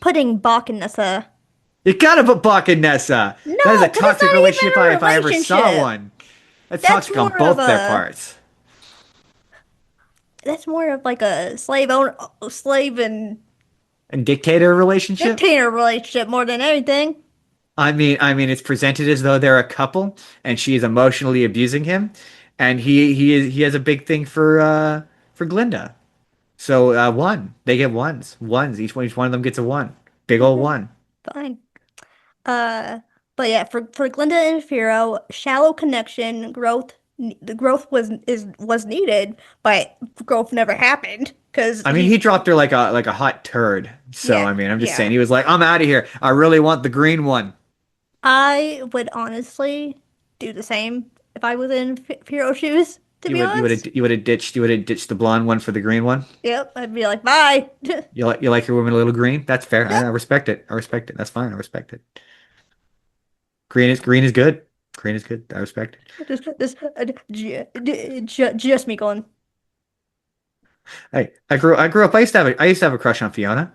Putting Bach and Nessa. You gotta put Bach and Nessa. No, that is a 'cause it's toxic not relationship even a if I ever saw relationship. one. That's That's toxic on more of both their a parts. that's more of like a slave and And dictator relationship. dictator relationship more than anything. I mean, it's presented as though they're a couple, and she is emotionally abusing him, and he has a big thing for Glinda. So they get ones. Each one of them gets a one, big old Okay, one. fine. But yeah, for Glinda and Firo, shallow connection growth. The growth was needed, but growth never happened because I mean, he dropped her like a hot turd. So yeah, I mean, I'm just saying yeah. he was like, I'm out of here. I really want the green one. I would honestly do the same if I was in Firo's shoes, to You be would you would honest. have you would have ditched the blonde one for the green one. Yep, I'd be like, bye. You like your woman a little green? That's fair. I Yep. respect it. I respect it. That's fine. I respect it. Green is good. Green is good. I respect it. Just me going. Hey, I grew up. I used to have a crush on Fiona.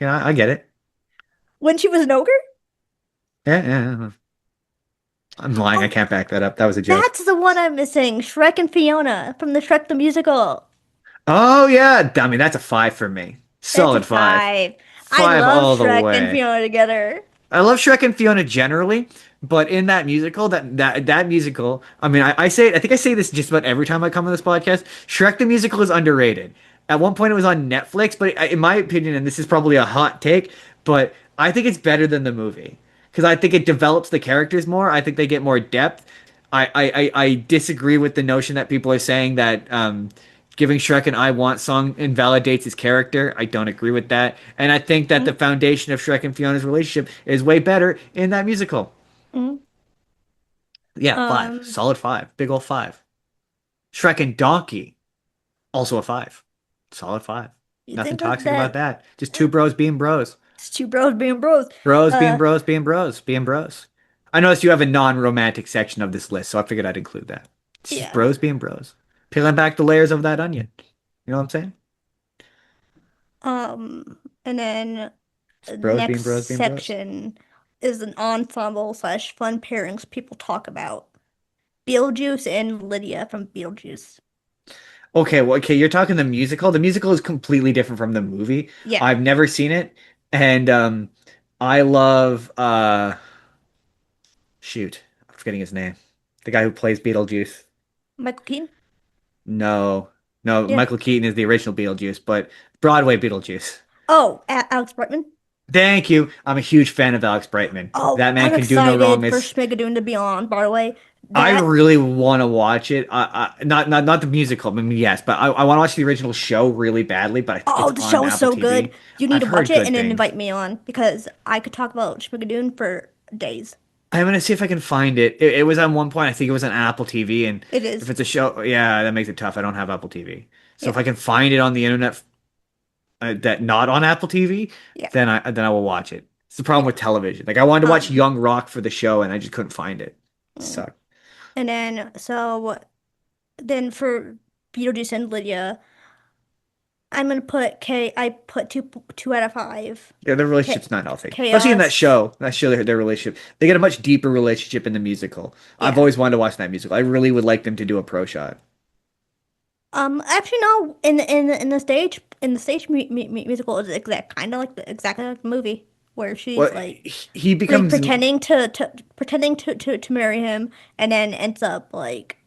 I get it. When she was an ogre? Yeah, yeah, yeah. I'm lying. I Oh, can't back that up. That was a joke. that's the one I'm missing. Shrek and Fiona from the Shrek the Musical. Oh yeah. I mean, that's a five for me. It's a Solid five. five. I Five love all the Shrek and way. Fiona together. I love Shrek and Fiona generally, but in that musical, that musical, I mean, I think I say this just about every time I come on this podcast. Shrek the musical is underrated. At one point, it was on Netflix, but in my opinion, and this is probably a hot take, but I think it's better than the movie because I think it develops the characters more. I think they get more depth. I disagree with the notion that people are saying that giving Shrek an "I Want" song invalidates his character. I don't agree with that, and I think that the Mm, foundation of Shrek and Fiona's relationship is way better in that musical. mm. Yeah, five, Um, solid five, big old five. Shrek and Donkey, also a five, solid five. you Nothing think that, toxic about that. Just two eh, bros being bros. it's two bros being bros. Bros being Uh, bros being bros being bros. I noticed you have a non-romantic section of this list, so I figured I'd include that. It's just yeah. bros being bros. Peeling back the layers of that onion. You know what I'm saying? And then the Bros being next bros being bros. section is an ensemble slash fun pairings people talk about. Beetlejuice and Lydia from Beetlejuice. Okay, well, okay, you're talking the musical. The musical is completely different from the movie. Yeah, I've never seen it, and I love shoot, I'm forgetting his name. The guy who plays Beetlejuice. Michael Keaton. No, no, Yeah. Michael Keaton is the original Beetlejuice, but Broadway Beetlejuice. Oh, Alex Brightman. Thank you. I'm a huge fan of Alex Brightman. Oh, That man I'm can do no wrong. excited for Schmigadoon to be on, by the way. I That, really want to watch it. Not the musical. I mean, yes, but I want to watch the original show really badly. But I think oh, it's the on show is Apple so good. TV. You need I've to watch heard it good and then things. invite me on because I could talk about Schmigadoon for days. I'm gonna see if I can find it. It was on one point. I think it was on Apple TV, and It if is. it's a show, yeah, that makes it tough. I don't have Apple TV, so if Yeah, I can find it on the internet that not on Apple TV, yeah, then I will watch it. It's the problem yeah. with television. Like I wanted to watch Um, Young Rock for the show, and I just couldn't find it. It mm. sucked. And then for Beetlejuice and Lydia, I'm gonna put K. I put two out of five. Yeah, their Cha- relationship's not healthy. Especially in that Chaos. show. That show, their relationship. They get a much deeper relationship in the musical. I've Yeah. always wanted to watch that musical. I really would like them to do a pro shot. Actually, no. In the stage musical is exactly like the movie where she's Well, like he becomes pretending to marry him and then ends up like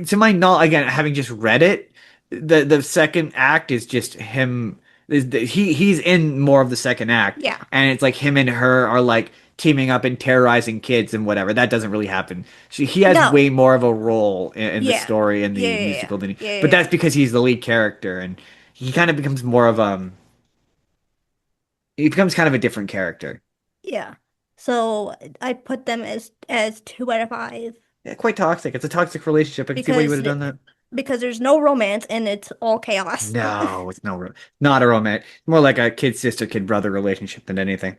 to my knowledge, again, having just read it, the second act is just him. He's in more of the second act, yeah. and it's like him and her are like teaming up and terrorizing kids and whatever. That doesn't really happen. He has No. way more of a role in the Yeah. story and Yeah, the yeah, musical than yeah. Yeah, but yeah. that's because he's the lead character, and he kind of becomes more of he becomes kind of a different character. Yeah. So I put them as two out of five Yeah, quite toxic. It's a toxic relationship. I can see why you would because have done that. because there's no romance and it's all chaos. No, it's not a romance. More like a kid sister, kid brother relationship than anything.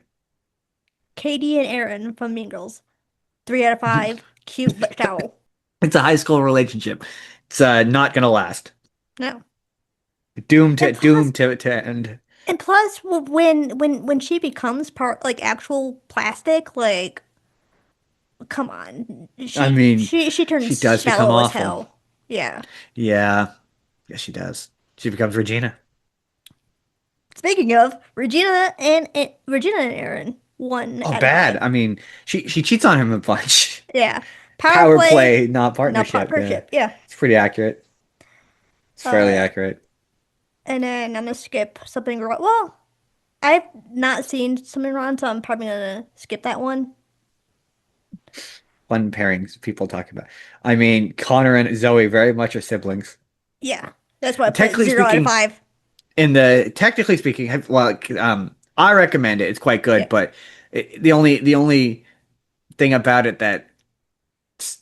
Katie and Aaron from Mean Girls. 3 out of 5. Cute but shallow. It's a high school relationship. It's not gonna last. No. Doomed to And plus, end. and plus, when she becomes part like actual plastic, like come on. I mean, She she turns does become shallow as awful. hell. Yeah. Yeah. Yes, she does. She becomes Regina. Speaking of Regina and Aaron, 1 out of 5. Bad. I mean, she cheats on him a bunch. Yeah. Power Power play, play, not not partnership. Yeah, partnership. Yeah. it's pretty accurate. It's fairly Uh, accurate. and then I'm gonna skip something. Well, I've not seen something wrong, so I'm probably gonna skip that one. Fun pairings people talk about. I mean, Connor and Zoe very much are siblings. Yeah, that's why I put Technically 0 out of speaking, 5. technically speaking, well, I recommend it. It's quite good, Yeah, but the only thing about it that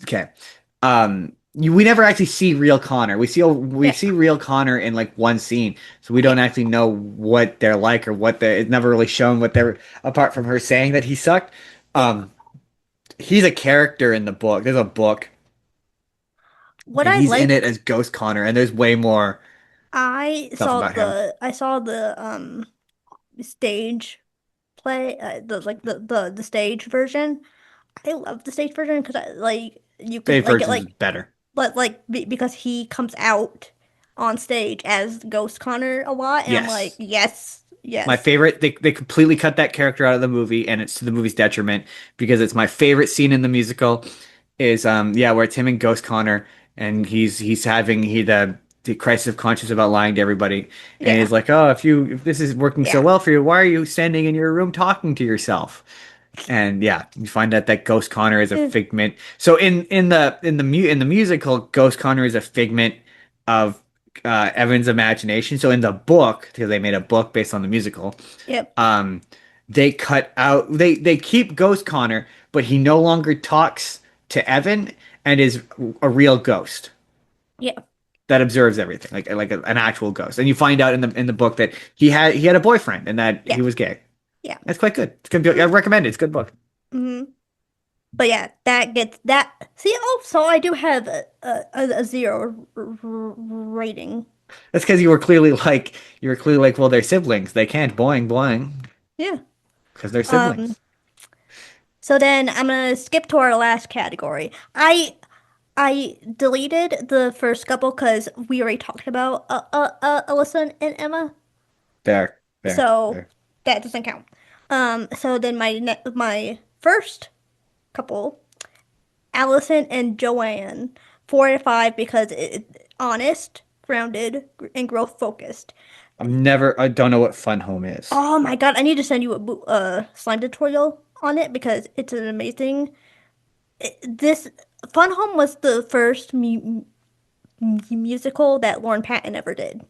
okay, we never actually see real Connor. We yeah, see real Connor in like one scene, so we don't actually know what they're like or what they. It's never really shown what they're apart from her saying that he sucked. Um, he's a character in the book. There's a book, what and I he's in like, it as Ghost Connor, and there's way more I stuff saw about him. the stage play, the stage version. I love the stage version because I like you could Faith like get version's like better. because he comes out on stage as Ghost Connor a lot, and I'm like, Yes. yes, My yes, favorite, they completely cut that character out of the movie, and it's to the movie's detriment because it's my favorite scene in the musical is yeah, where it's him and Ghost Connor, and he's having the crisis of conscience about lying to everybody, and yeah, he's like, oh, if this is working so yeah, well for you, why are you standing in your room talking to yourself? And yeah, you find out that Ghost Connor is a Eh, figment. So in the musical, Ghost Connor is a figment of Evan's imagination. So in the book, because they made a book based on the musical, yep, um, they cut out they keep Ghost Connor, but he no longer talks to Evan and is a real ghost yeah, that observes everything, an actual ghost. And you find out in the book that he had a boyfriend and that yeah, he was gay. yeah. That's quite good. It's gonna be, I recommend it. It's a good book. Hmm. But yeah, that gets that. See, also I do have a 0 rating. That's because you were clearly like, well, they're siblings. They can't boing boing Yeah. because they're Um. siblings. So then I'm gonna skip to our last category. I deleted the first couple because we already talked about Alyssa and Emma, There, there, so there. that doesn't count. So then my first couple, Allison and Joanne, 4 out of 5 because honest, grounded, and growth focused. I don't know what Fun Home is. Oh my god, I need to send you a slime tutorial on it because it's an amazing. This Fun Home was the first musical that Lauren Patton ever did.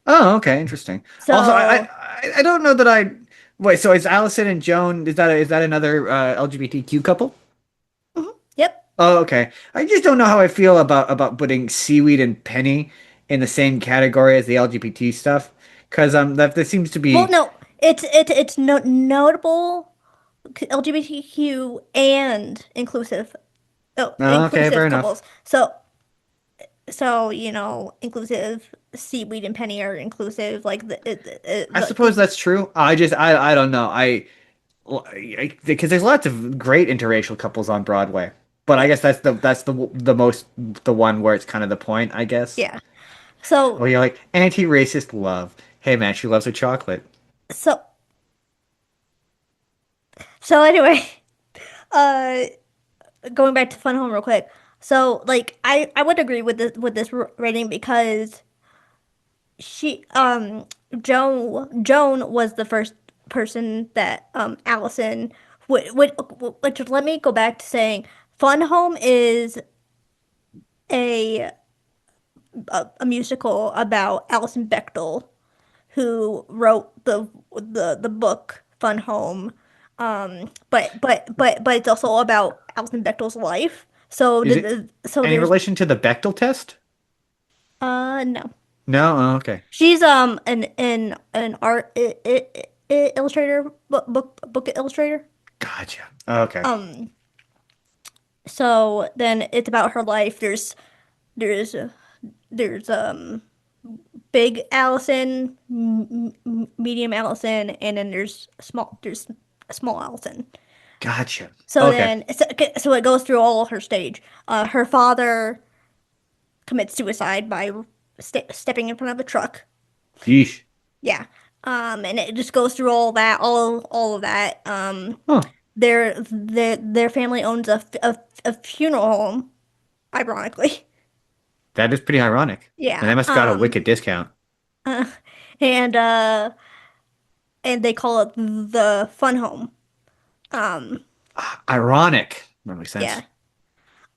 Oh, okay, interesting. Also, So, I don't know that I wait. So is Allison and Joan? Is that another LGBTQ couple? mhm, yep. Oh, okay. I just don't know how I feel about putting Seaweed and Penny in the same category as the LGBT stuff, because that seems to Well, be no, it's no, notable LGBTQ and inclusive. Oh, oh, okay, fair inclusive enough. couples. So inclusive seaweed and penny are inclusive. Like I suppose that's true. I don't know. Because there's lots of great interracial couples on Broadway, but I yeah, guess the one where it's kind of the point, I guess. yeah. So Well, you're like anti-racist love. Hey man, she loves her chocolate. so so anyway, uh, going back to Fun Home real quick. So like I would agree with this rating because she Joan was the first person that Allison would which let me go back to saying Fun Home is a a musical about Alison Bechdel who wrote the book Fun Home. But it's also about Alison Bechdel's life. So Is it any there's relation to the Bechdel test? no. No? Oh, okay. She's an art illustrator book illustrator. Gotcha. Oh, okay. Um so then it's about her life. There's there's big Allison, medium Allison, and then there's small Allison. Gotcha. So Okay. then, so it goes through all her stage. Her father commits suicide by stepping in front of a truck. Yeesh. Yeah. And it just goes through all of that. Huh. Their family owns a funeral home, ironically. That is pretty ironic. And Yeah. they must have got a wicked discount. Uh, and uh, and they call it the fun home. Um, Ironic. That makes sense. yeah.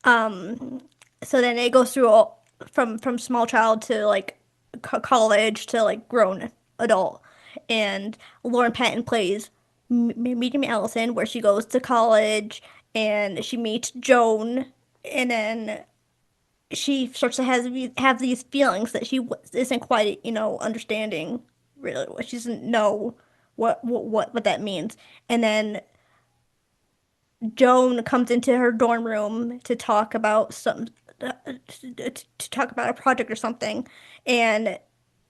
Um, so then it goes through all from small child to like college to like grown adult, and Lauren Patton plays Medium Allison, where she goes to college and she meets Joan, and then she starts to have these feelings that isn't quite understanding really what she doesn't know what that means, and then Joan comes into her dorm room to talk about to talk about a project or something, and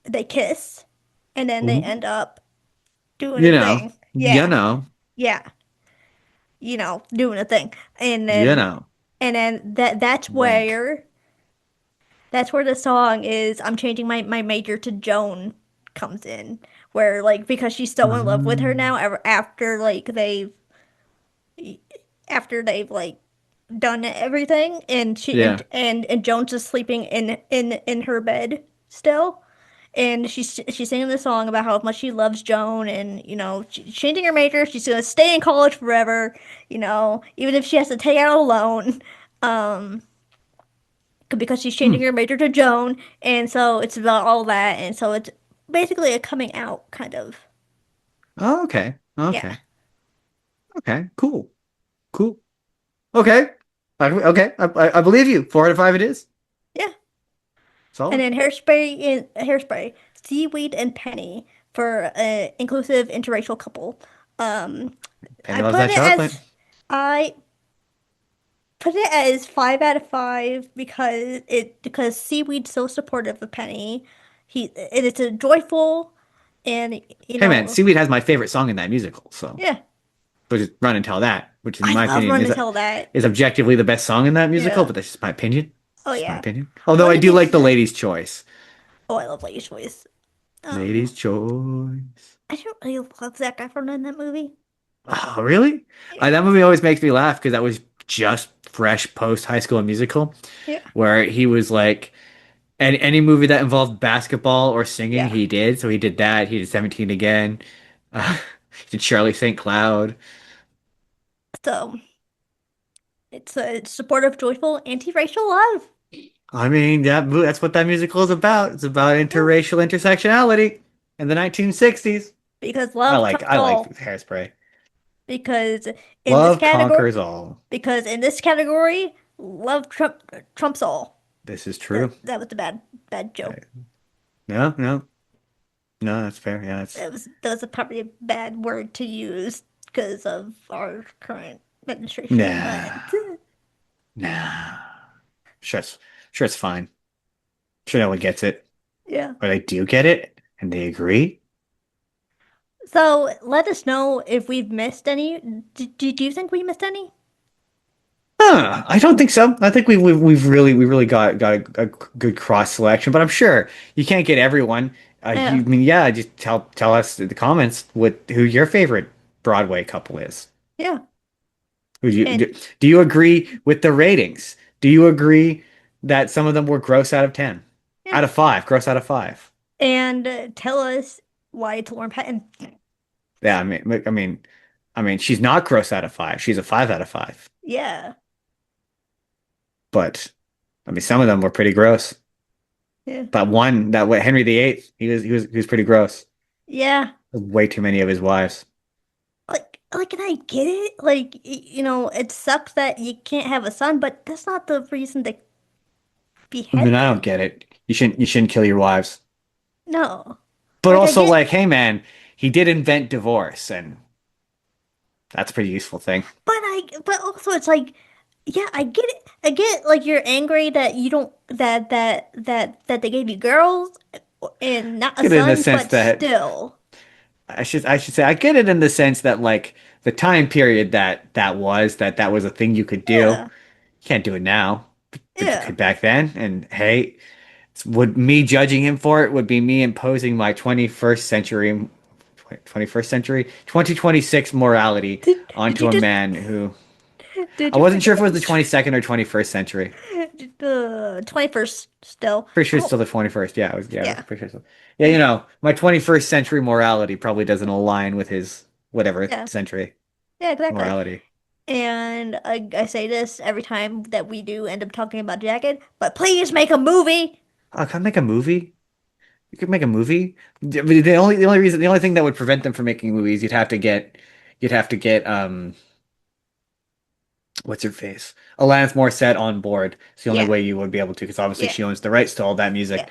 they kiss, and then they Ooh. end up doing You a know. thing. You Yeah, know. yeah, doing a thing, and You then know. that's Wink. where the song is "I'm changing my major to Joan" comes in, where like because she's so in love with her Um, now after they've like done everything, and yeah. and Jones is sleeping in her bed still, and she's singing the song about how much she loves Joan, and she's changing her major, she's gonna stay in college forever, even if she has to take out a loan, um because she's Hmm. changing her major to Joan, and so it's about all that, and so it's basically a coming out kind of. Oh, okay. Yeah. Okay. Okay. Cool. Cool. Okay. Okay. I believe you. 4 out of 5 it is. Yeah. And Solid. then hairspray, seaweed and penny for an inclusive interracial couple. Um, Penny I loves put that it chocolate. as I put it as 5 out of 5 because seaweed's so supportive of Penny. And it's a joyful and Hey man, Seaweed has my favorite song in that musical, so yeah. which is Run and Tell That, which in I my love opinion Run to Tell That. is objectively the best song in that musical, Yeah. but that's just my opinion. Oh Just my yeah. opinion. Although Run I to do like the Tell. Lady's Choice. Oh, I love Lady's Voice. Lady's Choice. I don't really love Zac Efron in that movie. Oh, really? Yeah. That movie always makes me laugh because that was just fresh post High School Musical, Yeah. where he was like, and any movie that involved basketball or singing, Yeah. he did. So he did that. He did 17 again. Uh, he did Charlie St. Cloud. So it's a supportive, joyful, anti-racial love. I mean, that's what that musical is about. It's about Yeah. interracial intersectionality in the 1960s. Because love trumps I like all. Hairspray. Because in this Love category, conquers all. love trumps all. This is true. That was a bad joke. No, no, no, that's fair. Yeah, that's That was probably a bad word to use because of our current administration. nah, nah. Sure, sure, it's fine. Sure, no one gets it, Yeah. or they do get it, and they agree. So let us know if we've missed any. Do you think we missed any? I don't think so. I think we really got a good cross selection, but I'm sure you can't get everyone. Yeah. I mean, yeah, just tell us in the comments who your favorite Broadway couple is. Yeah. Would you And do you agree with the ratings? Do you agree that some of them were gross out of 10? Yeah. Out of 5, gross out of 5? and tell us why it's Lauren Patton. Yeah, I mean, she's not gross out of 5. She's a 5 out of 5. Yeah. But I mean, some of them were pretty gross. Yeah. That Henry VIII, he was pretty gross. Yeah. Way too many of his wives. And I get it. Like, it sucks that you can't have a son, but that's not the reason to I behead mean, I them. don't get it. You shouldn't kill your wives. No. But Like, I also, get, like, hey man, he did invent divorce, and that's a pretty useful thing. but also it's like, yeah, I get it. I get like you're angry that you don't that they gave you girls and not a Get it in the son, sense but that still. I should say I get it in the sense that like the time period that was a thing you could do. Yeah. You can't do it now, but you Yeah. could back then. And hey, would me judging him for it would be me imposing my 2026 morality Did onto you a just man who did I you wasn't sure if it forget was the 22nd or 21st century. the 21st still? Pretty sure it's Oh, still the 21st. Yeah, I was yeah. pretty sure. So. Yeah, my 21st century morality probably doesn't align with his whatever Yeah. century Yeah, exactly. morality. And I say this every time that we do end up talking about Jacket, but please make a movie. Oh, can I make a movie? You could make a movie. The only thing that would prevent them from making movies, you'd have to get what's her face? Alanis Morissette on board. It's the only Yeah. way you would be able to, because obviously Yeah. she owns the rights to all that Yeah. music.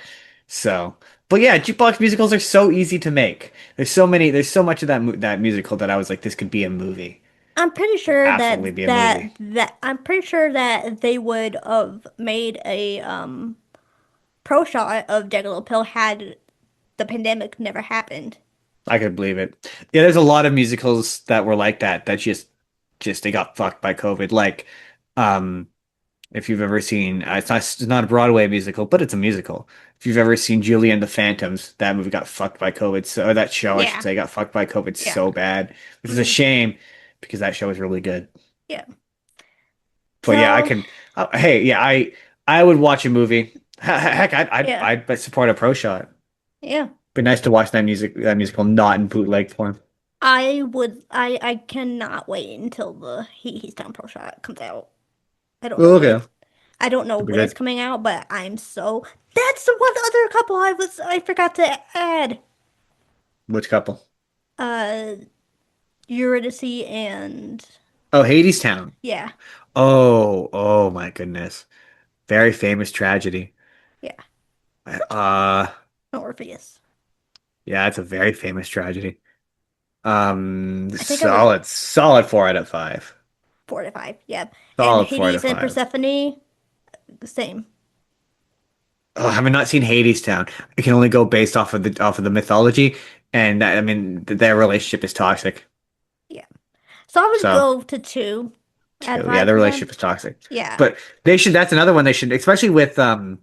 So, but yeah, jukebox musicals are so easy to make. There's so much of that musical that I was like, this could be a movie. I'm pretty sure Absolutely be a movie. I'm pretty sure that they would have made a pro shot of Jagged Pill had the pandemic never happened. I could believe it. Yeah, there's a lot of musicals that were like that just they got fucked by COVID. Like, um, if you've ever seen, it's not a Broadway musical, but it's a musical. If you've ever seen Julie and the Phantoms, that movie got fucked by COVID. So, or that show, I should Yeah. say, got fucked by COVID Yeah. so bad, which is a Mhm. shame because that show was really good. Yeah. But yeah, I So, can. Hey, yeah, I would watch a movie. Heck, yeah. I'd support a pro shot. Yeah. Be nice to watch that musical not in bootleg form. I cannot wait until the He's Town Pro Shot comes out. I don't know Oh, when okay, I don't know that'd be when it's good. coming out, but that's the one other couple I forgot to add. Which couple? Uh Eurydice and Oh, Hades Town. yeah. Oh my goodness. Very famous tragedy. Yeah. Uh, Orpheus. yeah, it's a very famous tragedy. I think I was Solid 4 out of 5. 4 to 5, yeah. And Solid four out of Hades and five. Persephone, the same. Oh, having not seen Hades Town, I can only go based off of the mythology, and I mean their relationship is toxic. Yeah. So I would So, go to 2 out of yeah, 5 their for them. relationship is toxic. Yeah. But they should. That's another one they should, especially with Sinners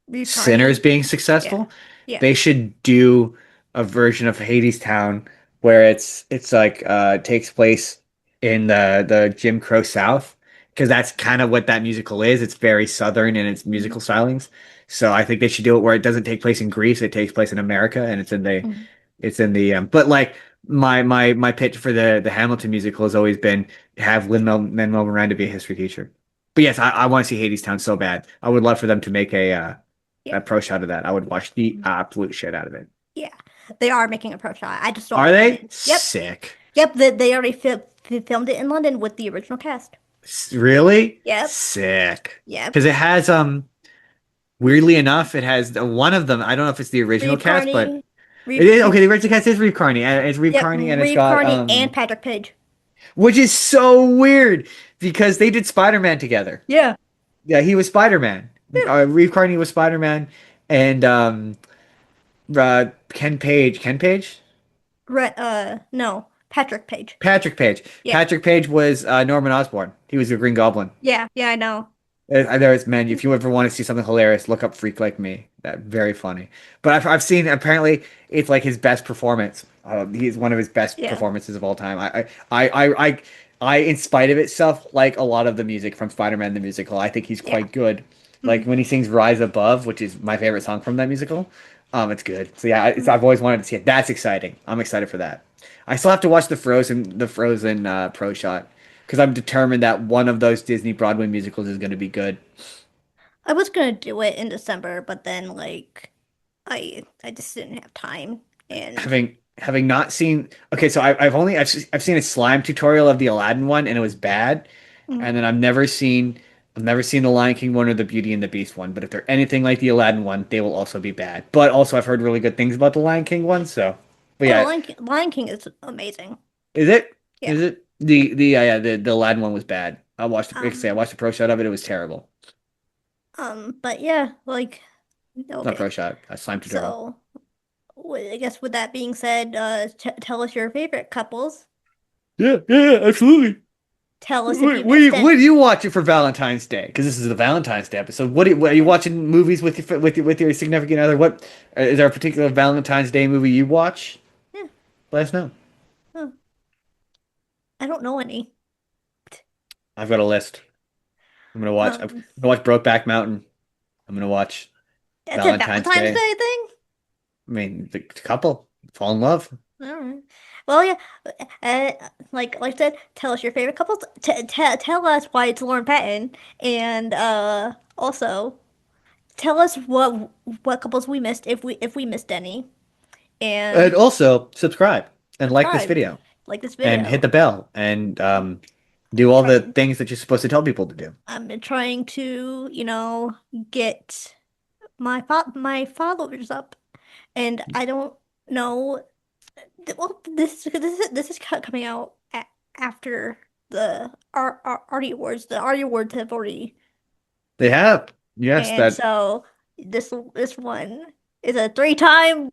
Reincarnate. being Yeah. successful. Yeah. They should do a version of Hades Town where it's like takes place in the Jim Crow South, because that's kind of what that musical is. It's very southern in its Mhm. musical stylings. So I think they should do it where it doesn't take place in Greece, it takes place in America, and Mhm. it's in the but like my pitch for the Hamilton musical has always been have Lin-Manuel Miranda be a history teacher. But yes, I want to see Hades Town so bad. I would love for them to make Yeah. a pro shot of that. I would watch the absolute shit out of it. Yeah. They are making a pro shot. I just don't Are know they? when. Yep. Sick. Yep. They already filmed it in London with the original cast. Really? Yep. Sick. Yep. Because it has weirdly enough, it has one of them. I don't know if it's the original Reeve cast, but Carney. it is okay. The original cast is Reeve Carney, and it's Reeve Yep. Carney, and it's Reeve got Carney and Patrick Page. which is so weird because they did Spider-Man together. Yeah. Yeah, he was Spider-Man. Reeve Carney was Spider-Man, and Ken Page. Ken Page? No. Patrick Page. Patrick Page. Yeah. Patrick Page was Norman Osborn. He was the Green Goblin. Yeah. Yeah, I know. There's man. If you ever want to see something hilarious, look up "Freak Like Me." That very funny. But I've seen apparently it's like his best performance. He's one of his best Yeah. performances of all time. I, in spite of itself, like a lot of the music from Spider-Man the musical. I think he's Yeah. quite good. Like when he sings "Rise Above," which is my favorite song from that musical. It's good. So yeah, I've always wanted to see it. That's exciting. I'm excited for that. I still have to watch the Frozen pro shot because I'm determined that one of those Disney Broadway musicals is going to be good. I was gonna do it in December, but then like I just didn't have time. And Having not seen, okay, so I've seen a slime tutorial of the Aladdin one and it was bad, Mhm. and then I've never seen the Lion King one or the Beauty and the Beast one. But if they're anything like the Aladdin one, they will also be bad. But also I've heard really good things about the Lion King one. So, but oh, yeah, Lion King is amazing. is it? Yeah. Is it the Aladdin one was bad. Like I say, I Um, watched the pro shot of it. It was terrible. but yeah, like Not okay. pro shot, a slime tutorial. So I guess with that being said, tell us your favorite couples. Yeah, absolutely. Tell us if What, you what, do you, missed what it. do you watch it for Valentine's Day? Because this is the Valentine's Day episode. What are you watching movies with your significant other? What is there a particular Valentine's Day movie you watch? Yeah. Let us know. Oh, I don't know any. I've got a list. I'm gonna watch. I'm Um, gonna watch Brokeback Mountain. I'm gonna watch it's a Valentine's Valentine's Day. Day thing. I mean, the couple fall in love. All right. Well, yeah. Uh, like I said, tell us your favorite couples. Tell us why it's Lauren Patton, and also tell us what couples we missed if we missed any, And and also subscribe and like this subscribe, video like this and hit video. the bell and do all the Trying, things that you're supposed to tell people to do. I'm trying to get my followers up, and I don't know. Well, this is coming out after the Artie Awards. The Artie Awards have already, They have. Yes, and that. so this one is a three-time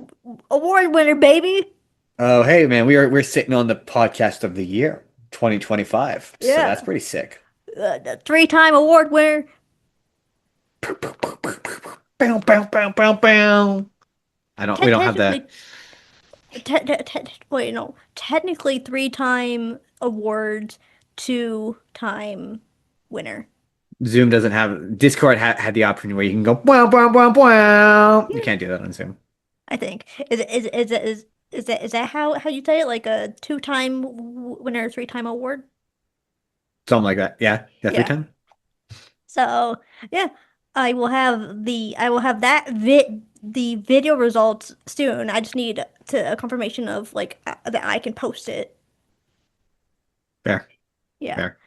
award winner, baby. Oh, hey man, we're sitting on the podcast of the year, 2025. So Yeah, that's pretty sick. the three-time award winner. Bow, bow, bow, bow, bow. We don't have Technically, the wait, no, technically three-time awards, two-time winner. Zoom doesn't have Discord had the option where you can go wow wow wow wow. You can't do that on Zoom. I think is that how you say it? Like a two-time winner, three-time award. Something like that. Yeah, yeah, three Yeah. times. So yeah, I will have the video results soon. I just need a confirmation of like that I can post it. Fair, Yeah. fair,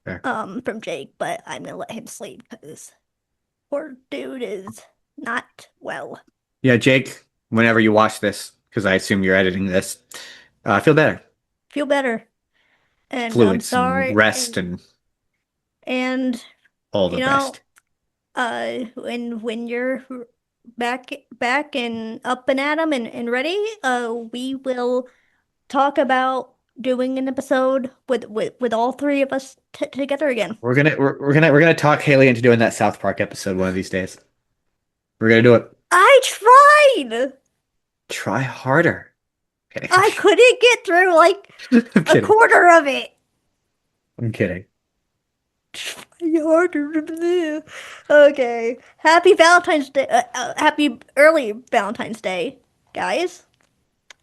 fair. From Jake, but I'm gonna let him sleep because poor dude is not well. Yeah, Jake. Whenever you watch this, because I assume you're editing this, feel better. Feel better, and I'm Fluids sorry, and rest and and all the you know, best. when you're back and up and at 'em and ready, we will talk about doing an episode with all three of us together again. We're gonna talk Haley into doing that South Park episode one of these days. We're gonna do it. I tried. Try harder. Kidding. I couldn't get through like I'm a kidding. quarter of it. I'm kidding. Try harder. Okay. Happy Valentine's Day. Happy early Valentine's Day, guys.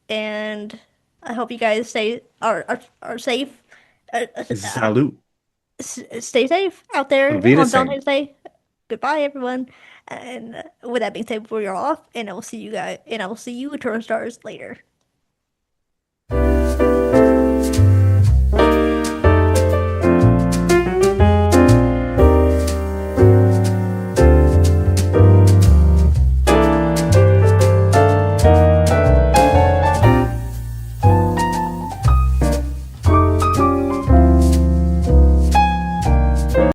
And I hope you guys are safe. Salute. Stay safe out there Auf on Wiedersehen. Valentine's Day. Goodbye, everyone. And with that being said, we're off, and I will see you guys, and I will see you Turtle Stars later.